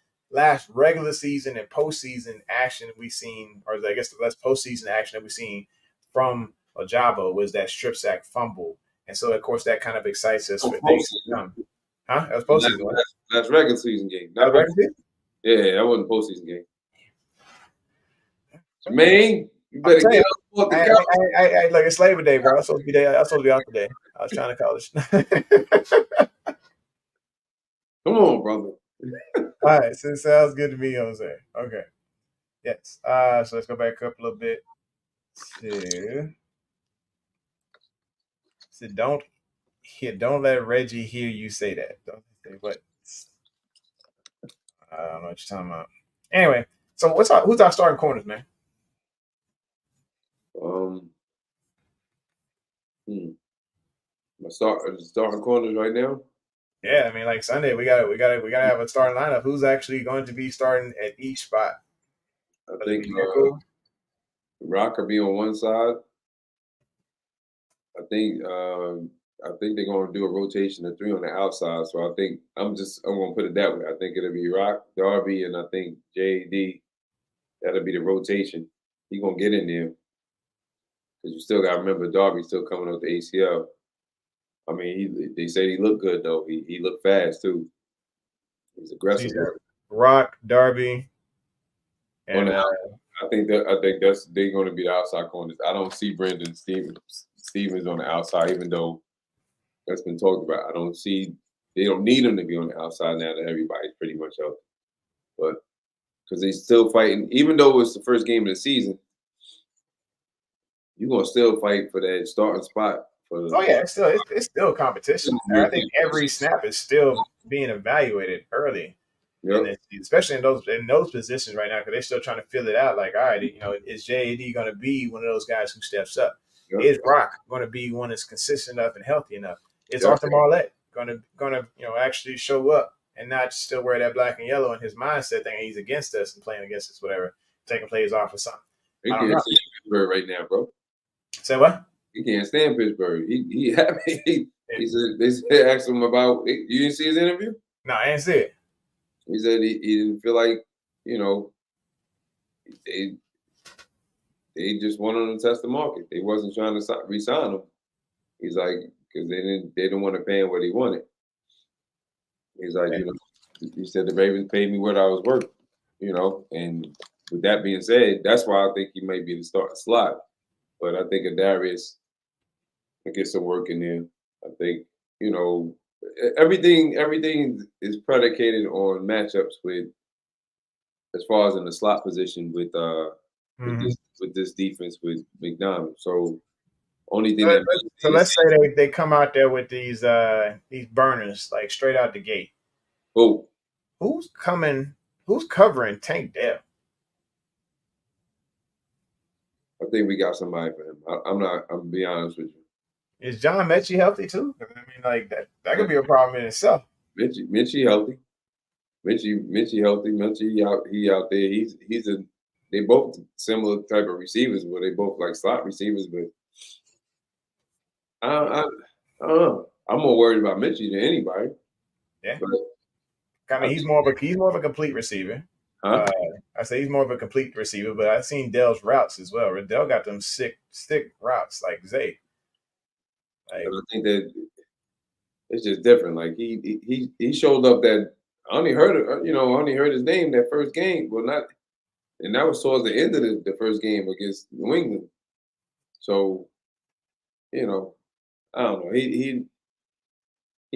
regular season and postseason action we've seen, or I guess the last postseason action that we've seen from Ajabo was that strip sack fumble. And so, of course, that kind of excites us for things to come. Huh? That was postseason. That's regular season game. That was regular season? Yeah, that wasn't postseason game. Man, you better get up off the couch. Look, it's Labor Day, bro. I'm supposed to be out today. I was trying to call this. Come on, brother. All right, so it sounds good to me, Jose. Okay. Yes. So let's go back up a little bit. So don't let Reggie hear you say that. Don't say what. I don't know what you're talking about. Anyway, so who's our starting corners, man? My starting corners right now. Yeah, I mean, like Sunday, we gotta have a starting lineup. Who's actually going to be starting at each spot? I think Rock could be on one side. I think they're going to do a rotation of 3 on the outside. So I think I'm going to put it that way. I think it'll be Rock, Darby, and I think JD. That'll be the rotation. He's going to get in there. Because you still got to remember Darby's still coming off the ACL. I mean, they say he looked good, though. He looked fast, too. He's aggressive. Rock, Darby. And I think they're going to be the outside corners. I don't see Brendan Stevens on the outside, even though that's been talked about. They don't need him to be on the outside now that everybody's pretty much out. But because they're still fighting, even though it's the first game of the season, you're gonna still fight for that starting spot. It's still competition. I think every snap is still being evaluated early. Yep. Especially in those positions right now, because they're still trying to fill it out. Like, all right, is JAD going to be one of those guys who steps up? Yep. Is Rock going to be one that's consistent enough and healthy enough? Is Arthur Marlette going to actually show up and not still wear that black and yellow in his mindset, thinking he's against us and playing against us, whatever, taking plays off or something? He can't stand Pittsburgh right now, bro. Say what? He can't stand Pittsburgh. He happy. He said they said asked him about. You didn't see his interview? No, I ain't see it. He said he didn't feel like they they just wanted to test the market. They wasn't trying to re-sign him. He's like because they didn't want to pay him what he wanted. He's like he said the Ravens paid me what I was worth, and with that being said, that's why I think he may be the starting slot. But I think Adarius will get some work in there. I think, everything is predicated on matchups with as far as in the slot position with this defense with McDonald. So only thing So let's say they come out there with these burners like straight out the gate. Oh, Who's covering Tank Dell? I think we got somebody for him. I'm gonna be honest with you. Is John Mechie healthy too? I mean, like that could be a problem in itself. Mitchie healthy. Mitchie healthy. Mitchie he out there. They both similar type of receivers, but they both like slot receivers. But I don't know. I'm more worried about Mitchie than anybody. Yeah. But, I mean, he's more of a complete receiver. Huh? I say he's more of a complete receiver, but I've seen Dell's routes as well. Dell got them stick routes like Zay. Like, I think that it's just different. Like he showed up that I only heard his name that first game. Well, not, and that was towards the end of the first game against New England. So, I don't know. He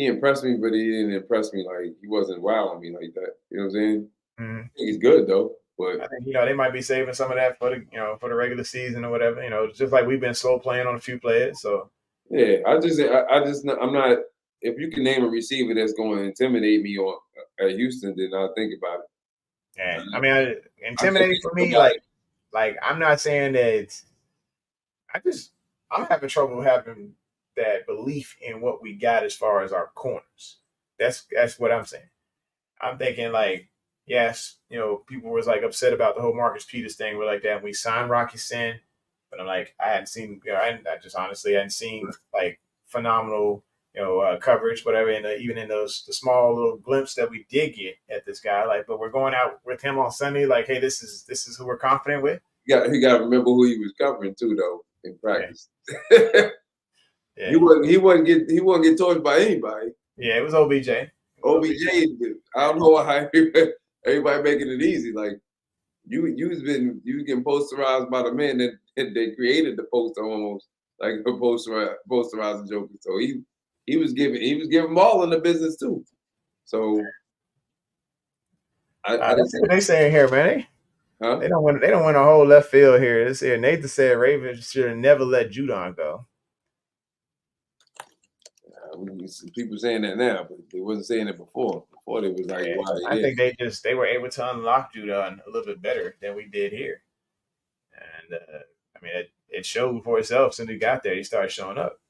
impressed me, but he didn't impress me like he wasn't wowing me like that. You know what I'm saying? mm-hmm. He's good though, but I think they might be saving some of that for the regular season or whatever. Just like we've been slow playing on a few players. So yeah, I'm not. If you can name a receiver that's going to intimidate me at Houston, then I'll think about it. Yeah, I mean, intimidating for me, like I'm not saying that. I'm having trouble having that belief in what we got as far as our corners. That's what I'm saying. I'm thinking like, yes, people was like upset about the whole Marcus Peters thing. We're like that. We signed Rocky Sin, but I'm like, I hadn't seen, I just honestly hadn't seen like phenomenal, coverage, whatever. And even in the small little glimpse that we did get at this guy, like, but we're going out with him on Sunday. Like, hey, this is who we're confident with. Yeah, he got to remember who he was covering too, though, in practice. Yeah. He wouldn't get torched by anybody. Yeah, it was OBJ. OBJ, I don't know how everybody making it easy. Like you was getting posterized by the man that they created the poster almost like a posterizing Joker. So he was giving Maul in the business too. So I that's what they saying here, man. huh? They don't win a whole left field here. This here, Nathan said Ravens should have never let Judon go. People saying that now, but they wasn't saying it before. Before they was like, Yeah, wow, I think they were able to unlock Judon a little bit better than we did here. And I mean, it showed for itself since he got there. He started showing up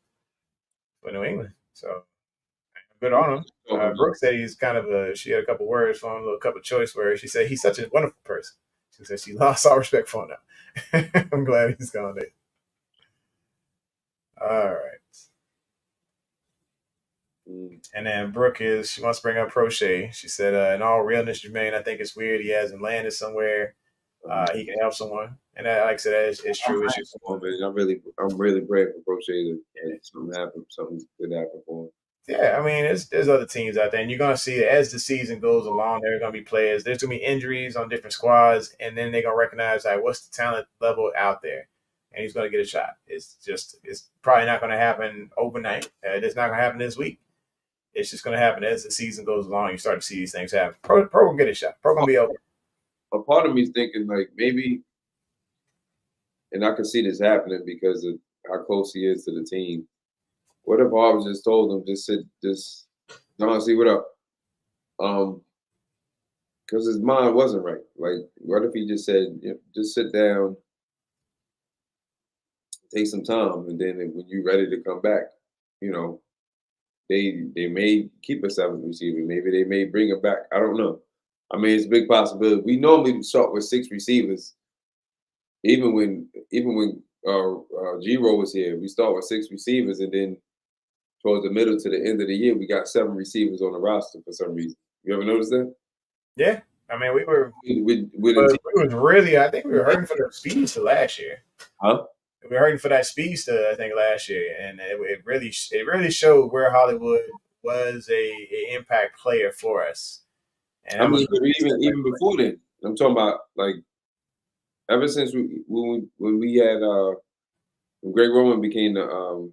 for New England. So good on him. Brooke said he's kind of she had a couple words for him, a little couple choice words. She said he's such a wonderful person. She said she lost all respect for him now. I'm glad he's gone there. All right. And then Brooke she wants to bring up Prochet. She said, in all realness, Jermaine, I think it's weird he hasn't landed somewhere. He can help someone. And that, like I said, it's true. I'm really praying for Prochet that something good happen for him. Yeah, I mean, there's other teams out there, and you're gonna see as the season goes along, there are gonna be players. There's gonna be injuries on different squads, and then they're gonna recognize like what's the talent level out there, and he's gonna get a shot. It's probably not gonna happen overnight. It's not gonna happen this week. It's just gonna happen as the season goes along. You start to see these things happen. Pro will get a shot. Pro gonna be open. A part of me is thinking like maybe, and I can see this happening because of how close he is to the team. What if Harbaugh just told him, no, see what up? Because his mind wasn't right. Like, what if he just said, just sit down, take some time, and then when you're ready to come back, they may keep a seventh receiver. Maybe they may bring it back. I don't know. I mean, it's a big possibility. We normally start with 6 receivers. Even when G-Roll was here, we start with 6 receivers, and then towards the middle to the end of the year, we got 7 receivers on the roster for some reason. You ever notice that? Yeah, I mean we were. With But we was really, I think we were hurting for the speedster last year. huh? We were hurting for that speedster, I think, last year, and it really showed where Hollywood was a impact player for us. And I that was mean, but even before then, I'm talking about like ever since when we had when Greg Roman became the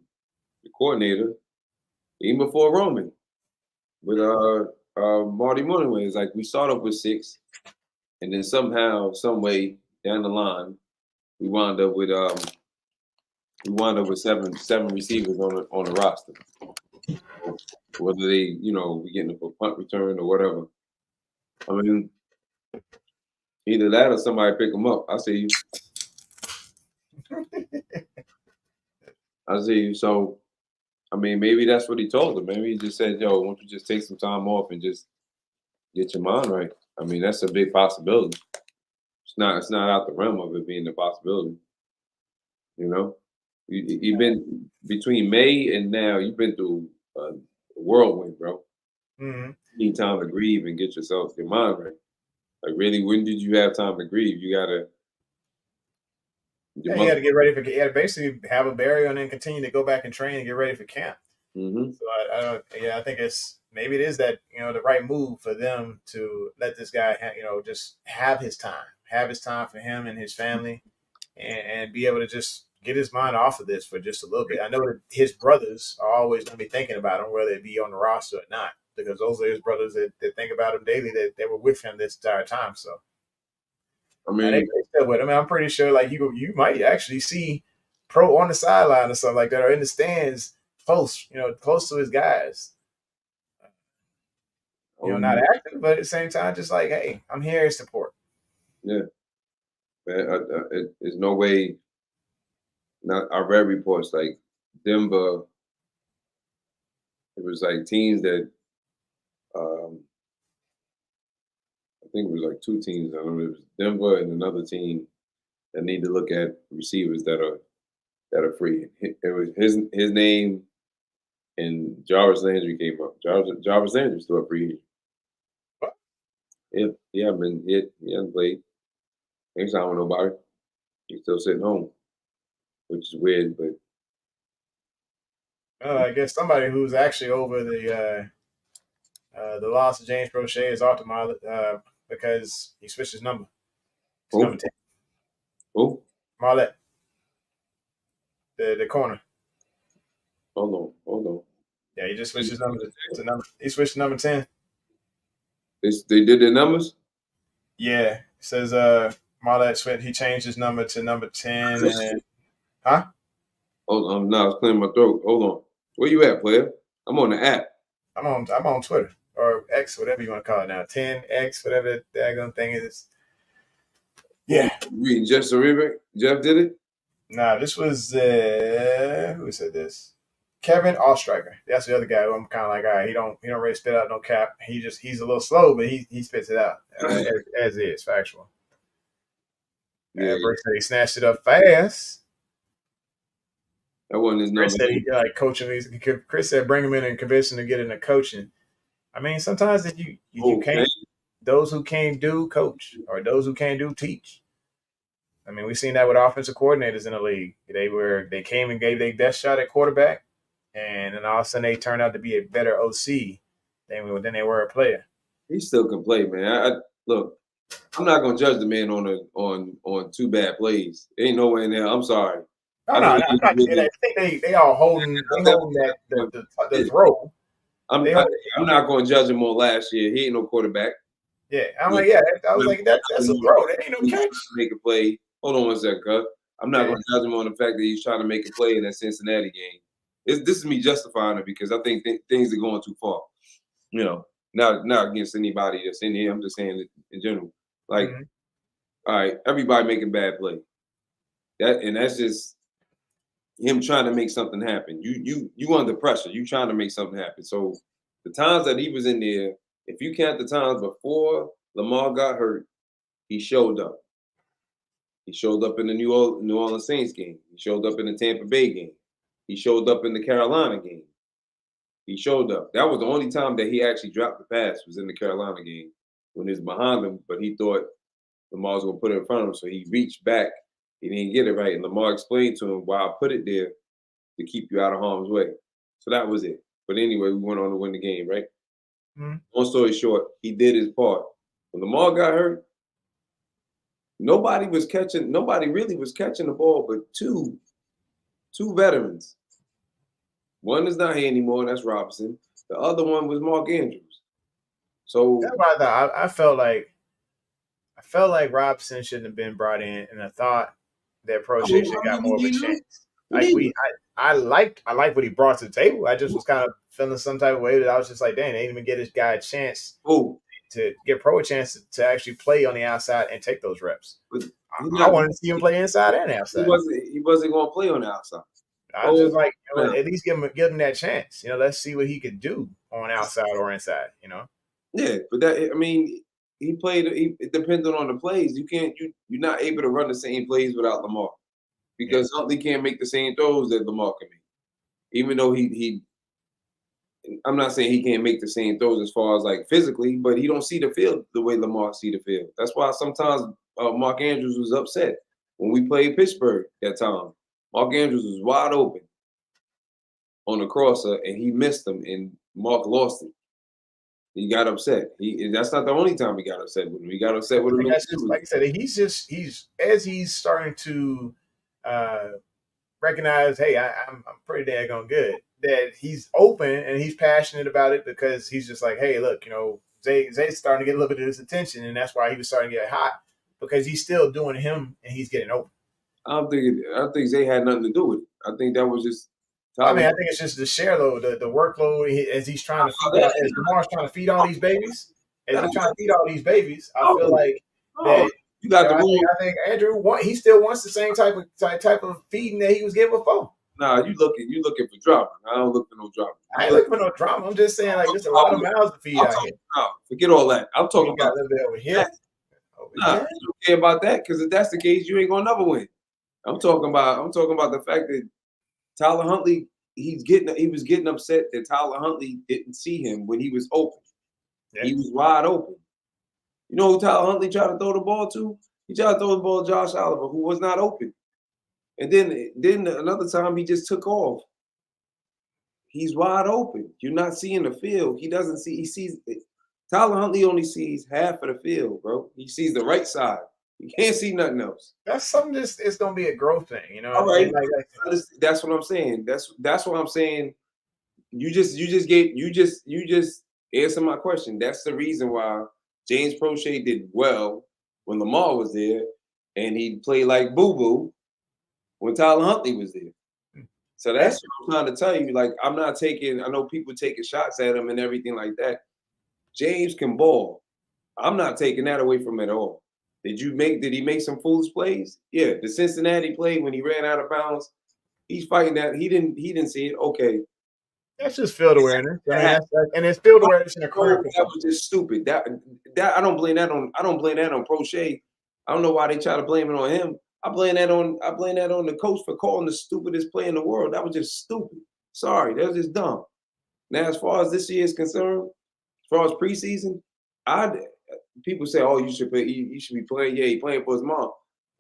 coordinator, even before Roman with Marty Morningway, it's like we start off with 6, and then somehow, some way down the line, we wound up with 7 receivers on the roster. Whether they, we getting them for punt return or whatever. I mean, either that or somebody pick them up. I see you. I see you. So, I mean, maybe that's what he told them. Maybe he just said, "Yo, why don't you just take some time off and just get your mind right?" I mean, that's a big possibility. It's not out the realm of it being a possibility. You know, you've been between May and now. You've been through a whirlwind, bro. hmm You need time to grieve and get your mind right. Like, really, when did you have time to grieve? You gotta. Yeah, he had to get ready for. He had to basically have a burial and then continue to go back and train and get ready for camp. Mm-hmm. So I don't. Yeah, I think maybe it is that the right move for them to let this guy just have his time for him and his family, and be able to just get his mind off of this for just a little bit. I know that his brothers are always going to be thinking about him, whether it be on the roster or not, because those are his brothers that think about him daily. That they were with him this entire time. So I and mean, they still with him. I'm pretty sure like you might actually see Pro on the sideline or something like that, or in the stands close, close to his guys. Not active, but at the same time, just like, hey, I'm here as support. yeah, man, there's no way. Not I read reports like Denver. It was like teams that I think it was like 2 teams. I don't know. It was Denver and another team that need to look at receivers that are free. It was his name and Jarvis Landry came up. Jarvis Landry still a free agent. What? He hasn't played. Ain't signed with nobody. He's still sitting home, which is weird, but I guess somebody who's actually over the loss of James Prochet is off the Marlette because he switched his number. It's number 10. who? Marlette, the corner. Hold on. Yeah, he just switched his number to number. He switched to number 10. They did their numbers? Yeah, it says Marlette switched. He changed his number to number 10. And, huh? Hold on, no, I was clearing my throat. Hold on. Where you at, player? I'm on the app. I'm on Twitter or X, whatever you want to call it now. 10X, whatever that daggone thing is. Yeah. Reading Jeff Zrebiec? Jeff did it? Nah, this was who said this? Kevin Ostreicher. That's the other guy who I'm kind of like, all right, he don't really spit out no cap. He's a little slow, but he spits it out as is, factual. Yeah. Brick said he snatched it up fast. That wasn't his number. Chris said he like coaching. Chris said bring him in and convince him to get into coaching. I mean, sometimes if you can't, those who can't do coach, or those who can't do teach. I mean, we've seen that with offensive coordinators in the league. They came and gave their best shot at quarterback, and then all of a sudden they turned out to be a better OC than they were a player. He still can play, man. Look, I'm not gonna judge the man on 2 bad plays. There ain't no way in there. I'm sorry. I think they all holding that the throw. I'm not going to judge him on last year. He ain't no quarterback. Yeah, I'm like, yeah. I was like, that's a throw. That ain't no catch. Make a play. Hold on one second, cuz. I'm not going to judge him on the fact that he's trying to make a play in that Cincinnati game. This is me justifying it because I think things are going too far. Not against anybody that's in here. I'm just saying it in general. Like, all right, everybody making bad play. That's just him trying to make something happen. You under pressure. You trying to make something happen. So the times that he was in there, if you count the times before Lamar got hurt, he showed up. He showed up in the New Orleans Saints game. He showed up in the Tampa Bay game. He showed up in the Carolina game. He showed up. That was the only time that he actually dropped the pass was in the Carolina game when it was behind him, but he thought Lamar was going to put it in front of him, so he reached back. He didn't get it right, and Lamar explained to him why I put it there to keep you out of harm's way. So that was it. But anyway, we went on to win the game, right? Mhm. Long story short, he did his part. When Lamar got hurt, nobody really was catching the ball but two veterans. One is not here anymore, and that's Robinson. The other one was Mark Andrews. So That's what I thought. I felt like Robinson shouldn't have been brought in, and I thought that Prochet should have got more of a chance. Like I liked what he brought to the table. I just was kind of feeling some type of way that I was just like, dang, they didn't even get this guy a chance oh, to give Pro a chance to actually play on the outside and take those reps. but I wanted to see him play inside and he outside. wasn't going to play on the outside. I was just like, yeah. at least give him that chance. Let's see what he could do on outside or inside. Yeah, but he played. It depended on the plays. You're not able to run the same plays without Lamar because Huntley can't make the same throws that Lamar can make. Even though I'm not saying he can't make the same throws as far as like physically, but he don't see the field the way Lamar see the field. That's why sometimes Mark Andrews was upset when we played Pittsburgh that time. Mark Andrews was wide open on the crosser and he missed him, and Mark lost it. He got upset. That's not the only time he got upset with him. He got upset with him. Like I said, he's starting to recognize, hey, I'm pretty daggone good. That he's open and he's passionate about it because he's just like, hey, look, Zay's starting to get a little bit of this attention, and that's why he was starting to get hot because he's still doing him and he's getting open. I think Zay had nothing to do with it. I think that was just. I think it's just the share load, the workload as he's trying to feed out, as Lamar's trying to feed all these babies. As he's trying to feed all these babies, I feel like that. You got the rule. I think Andrew he still wants the same type of feeding that he was getting before. Nah, you looking for drama. I don't look for no drama. I ain't looking for no drama. I'm just saying, like, there's a lot of mouths to feed out here. No, forget all that. I'm talking about a little bit over here. Nah, you don't care about that because if that's the case, you ain't gonna never win. I'm talking about the fact that Tyler Huntley, he was getting upset that Tyler Huntley didn't see him when he was open. Yeah. He was wide open. You know who Tyler Huntley tried to throw the ball to? He tried to throw the ball to Josh Oliver, who was not open. And then another time he just took off. He's wide open. You're not seeing the field. He doesn't see. He sees. Tyler Huntley only sees half of the field, bro. He sees the right side. He can't see nothing else. That's something. It's gonna be a growth thing, All right. That's what I'm saying. That's what I'm saying. You just answered my question. That's the reason why James Prochet did well when Lamar was there, and he played like boo boo when Tyler Huntley was there. So that's what I'm trying to tell you. Like, I know people taking shots at him and everything like that. James can ball. I'm not taking that away from him at all. Did he make some foolish plays? Yeah. The Cincinnati play when he ran out of bounds, he's fighting that. He didn't see it. Okay. That's just field awareness. And it's field awareness in a career. That was just stupid. That I don't blame that on Prochet. I don't know why they try to blame it on him. I blame that on the coach for calling the stupidest play in the world. That was just stupid. Sorry, that was just dumb. Now, as far as this year is concerned, as far as preseason, people say, "Oh, you should be playing." Yeah, he playing for his mom.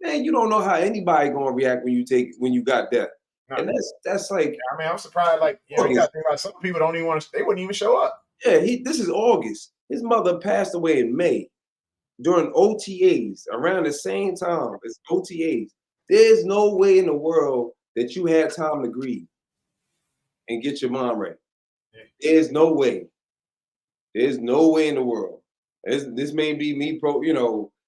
Man, you don't know how anybody gonna react when you got that. No. And that's like. I mean, I'm surprised. Like, you got to think about some people don't even want to. They wouldn't even show up. Yeah, this is August. His mother passed away in May. During OTAs, around the same time as OTAs, there's no way in the world that you had time to grieve and get your mom right. There's no way. There's no way in the world. This may be me,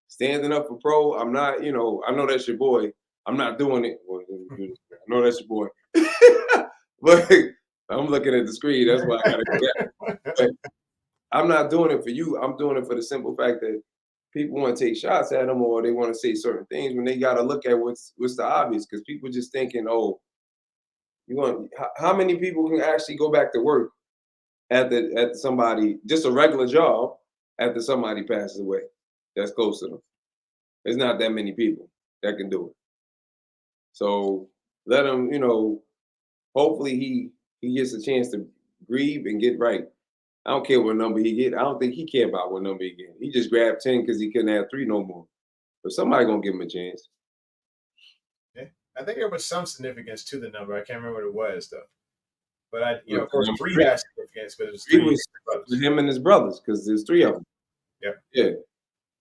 standing up for Pro. I'm not, I know that's your boy. I'm not doing it. I know that's your boy. But I'm looking at the screen. That's why I got to do that. I'm not doing it for you. I'm doing it for the simple fact that people want to take shots at them or they want to say certain things when they got to look at what's the obvious, because people just thinking, oh, how many people can actually go back to work at somebody, just a regular job after somebody passes away that's close to them? There's not that many people that can do it. So let him, hopefully he gets a chance to grieve and get right. I don't care what number he get. I don't think he care about what number he get. He just grabbed 10 because he couldn't have 3 no more. But somebody gonna give him a chance. Yeah, I think there was some significance to the number. I can't remember what it was though. But of Look, course, number 3 3 has significance because it's Three 3 was brothers. him and his brothers because there's 3 of them. Yep. Yeah.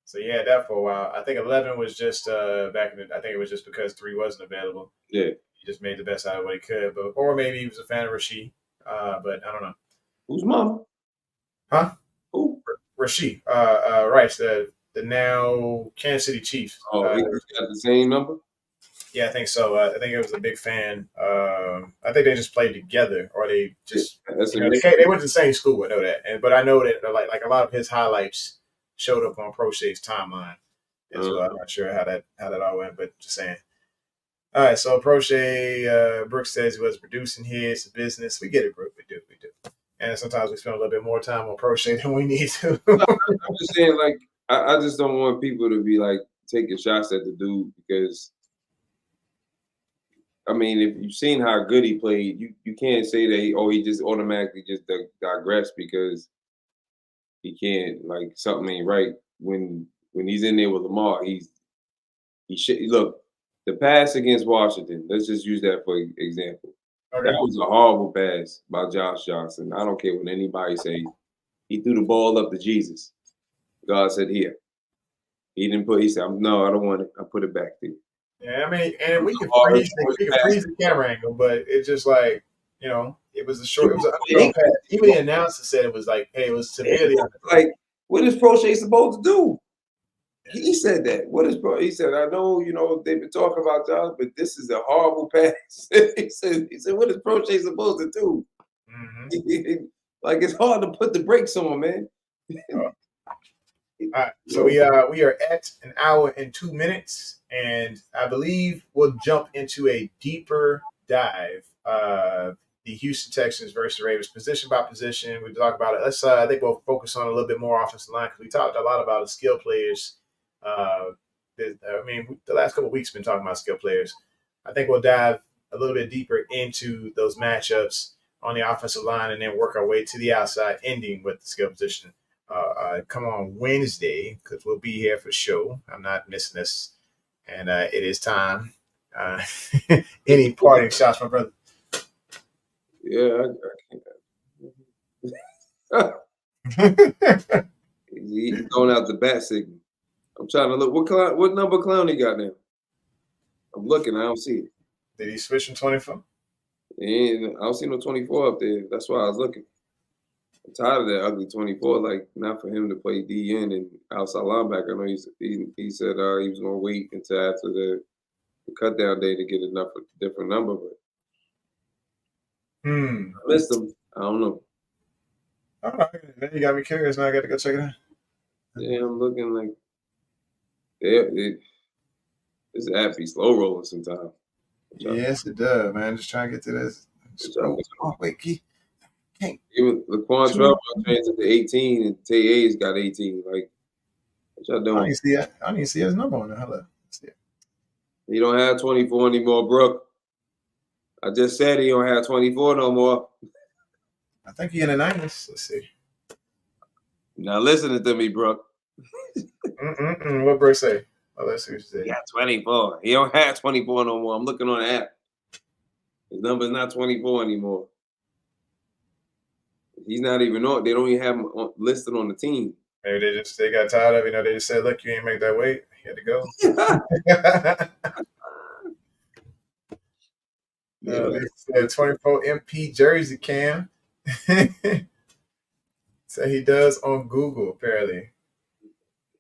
So yeah, that for a while. I think 11 was just back in. I think it was just because 3 wasn't available. Yeah. He just made the best out of what he could, or maybe he was a fan of Rasheed. But I don't know. Who's mama? Huh? Who? Rasheed Rice, the now Kansas City Chiefs. Oh, he got the same number? Yeah, I think so. I think it was a big fan. I think they just played together, or they just That's they went to the same school. I know that, but I know that like a lot of his highlights showed up on Prochet's timeline as well. I'm not sure how that all went, but just saying. All right, so Prochet Brooks says he was producing his business. We get it, Brooke. We do. And sometimes we spend a little bit more time on Prochet than we need to. I'm just saying, like, I just don't want people to be like taking shots at the dude because, I mean, if you've seen how good he played, you can't say that he just automatically just digressed because he can't, like, something ain't right. When he's in there with Lamar, he should look. The pass against Washington, let's just use that for example. Okay. That was a horrible pass by Josh Johnson. I don't care what anybody say. He threw the ball up to Jesus. God said, here. He didn't put, he said, no, I don't want it. I put it back to you. Yeah, I mean, and we can freeze the camera angle, but it's just like, it was a underthrown pass. Even the announcer said it was like, hey, it was severely underthrown. Like, what is Prochet supposed to do? He said that. What is He said, I know, they've been talking about Josh, but this is a horrible pass. he said, what is Prochet supposed to do? Mm-hmm. Like, it's hard to put the brakes on, man. All right, so we are at an hour and 2 minutes, and I believe we'll jump into a deeper dive. The Houston Texans versus Ravens, position by position. We talk about it. Let's I think we'll focus on a little bit more offensive line because we talked a lot about the skill players. The last couple of weeks been talking about skill players. I think we'll dive a little bit deeper into those matchups on the offensive line and then work our way to the outside, ending with the skill position. Come on Wednesday because we'll be here for show. I'm not missing this, and it is time. Any parting shots, my brother? Yeah, I can't. He's going out the bat signal. I'm trying to look. What number clown he got now? I'm looking. I don't see it. Did he switch from 24? And I don't see no 24 up there. That's why I was looking. I'm tired of that ugly 24. Like, not for him to play DN and outside linebacker. I know he said he was going to wait until after the cut down day to get a different number. But I missed him. I don't know. All right. Then you got me curious. Now I got to go check it out. Yeah, I'm looking like this app be slow rolling sometimes. Yes, it does, man. Just trying to get to this. Oh, wait, Keith. Even Laquan Trevor changed it to 18, and Tay A's got 18. Like, what y'all doing? I didn't even see his number on there. Hello. Let's see it. He don't have 24 anymore, Brooke. I just said he don't have 24 no more. I think he in the 90s. Let's see. Now listening to me, Brooke. What Brooke say? Oh, let's see what she said. He got 24. He don't have 24 no more. I'm looking on the app. His number's not 24 anymore. He's not even on. They don't even have him listed on the team. Maybe they got tired of it. They just said, look, you ain't make that weight. He had to go. They said 24 MP jersey cam. So he does on Google, apparently.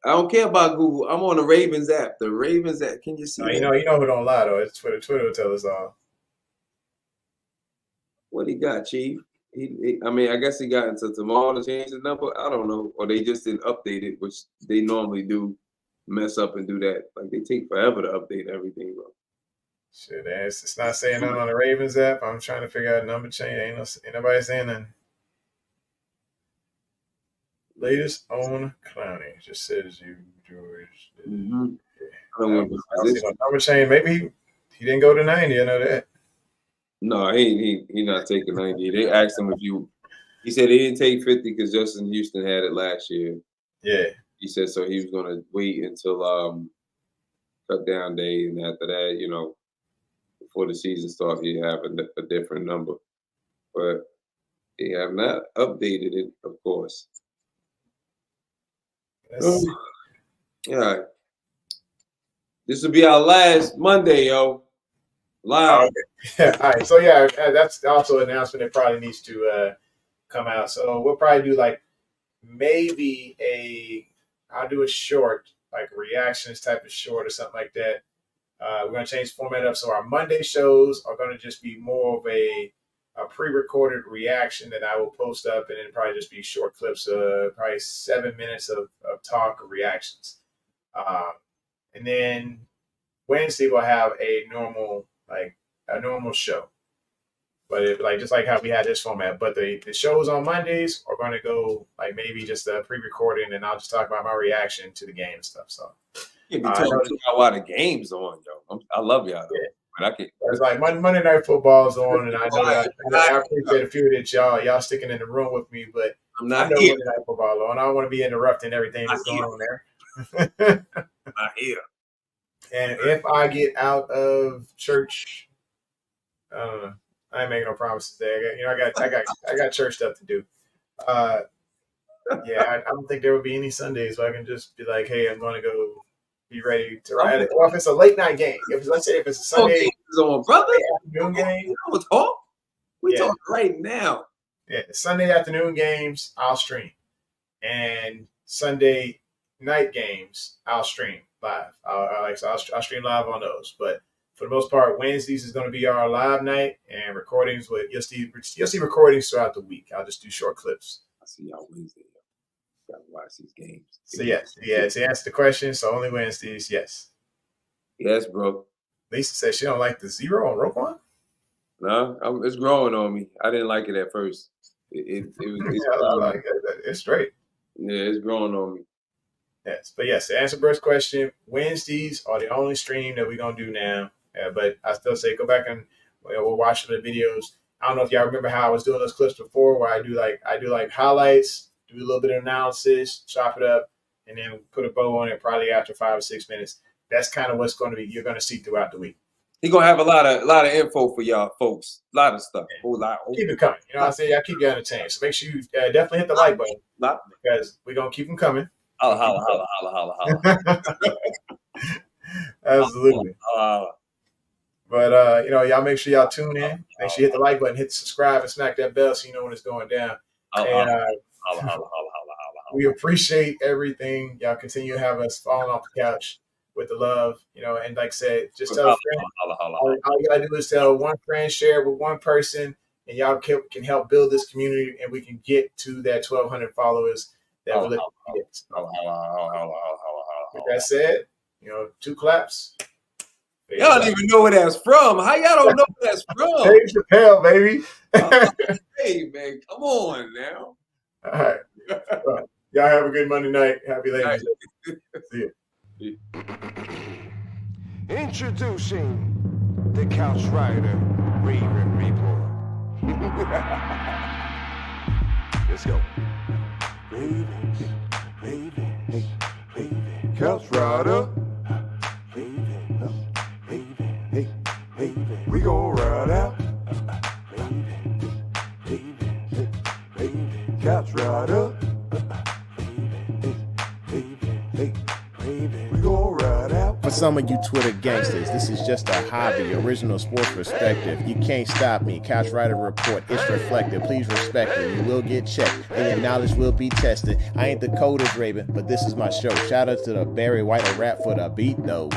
I don't care about Google. I'm on the Ravens app. The Ravens app. Can you see? You know who don't lie though. It's Twitter. Twitter will tell us all. What he got, Chief? I guess he got into tomorrow to change the number. I don't know, or they just didn't update it, which they normally do. Mess up and do that. Like, they take forever to update everything, bro. Shit, it's not saying nothing on the Ravens app. I'm trying to figure out a number change. Ain't nobody saying nothing. Latest on Clowney just says you, George. Mm-hmm. I don't see no number change. Maybe he didn't go to 90. I know that. No, he not taking 90. They asked him if you He said he didn't take 50 because Justin Houston had it last year. Yeah. He said so he was going to wait until cut down day, and after that, before the season starts, he'd have a different number. But they have not updated it, of course. Yeah. This will be our last Monday, yo. Live. All right. So yeah, that's also an announcement that probably needs to come out. So we'll probably do like maybe I'll do a short, like reactions type of short or something like that. We're gonna change the format up, so our Monday shows are gonna just be more of a pre-recorded reaction that I will post up, and then probably just be short clips of probably 7 minutes of talk or reactions. And then Wednesday we'll have a normal show, but just like how we had this format. But the shows on Mondays are going to go like maybe just a pre-recording, and I'll just talk about my reaction to the game and stuff. So you be talking about why the game's on, yo. I love y'all. Yeah. But I can't. It's like Monday Night Football's on, and I know that I appreciate a few that y'all sticking in the room with me, but I'm not I know here. Monday Night Football on. I don't want to be interrupting everything that's going on there. I'm not here. And if I get out of church, I don't know. I ain't making no promises there. I got church stuff to do. I don't think there would be any Sundays where I can just be like, hey, I'm going to go be ready to ride it. Well, if it's a late night game, let's say if it's a Sunday on, brother. Afternoon game, we talking right now. Yeah, Sunday afternoon games I'll stream, and Sunday night games I'll stream live. I'll stream live on those. But for the most part, Wednesdays is going to be our live night, and recordings you'll see recordings throughout the week. I'll just do short clips. I see y'all Wednesday. Gotta watch these games. So to answer the question, so only Wednesdays, yes. Yes, bro. Lisa says she don't like the 0 on Roquan. No, it's growing on me. I didn't like it at first. I like it. It's straight. Yeah, it's growing on me. Yes, but yes, to answer Bert's question, Wednesdays are the only stream that we're gonna do now. But I still say go back and we'll watch the videos. I don't know if y'all remember how I was doing those clips before, where I do like highlights, do a little bit of analysis, chop it up, and then put a bow on it probably after 5 or 6 minutes. That's kind of what's you're gonna see throughout the week. He's gonna have a lot of info for y'all folks. A lot of stuff. Keep it coming. I say I keep you entertained. So make sure you definitely hit the like button because we're gonna keep them coming. Holla. Absolutely. But y'all make sure y'all tune in. Make sure you hit the like button, hit subscribe, and smack that bell so you know when it's going down. We appreciate everything. Y'all continue to have us falling off the couch with the love, and like I said, just tell a friend. All you gotta do is tell one friend, share it with one person, and y'all can help build this community, and we can get to that 1,200 followers that we're looking to get. With that said, 2 claps. Y'all don't even know where that's from. How y'all don't know where that's from? Dave Chappelle, baby. Hey, man, come on now. All right. Well, y'all have a good Monday night. Happy ladies. See you. Introducing the Couch Rider Raven Report. Let's go. Ravens, Couch Rider. We gon' ride out. Couch Rider. We gon' ride out. For some of you Twitter gangsters, this is just a hobby, original sports perspective. You can't stop me. Couch Rider Report, it's reflective. Please respect it. You will get checked, and your knowledge will be tested. I ain't the coldest Raven, but this is my show. Shout out to the Barry White rap for the beat, though.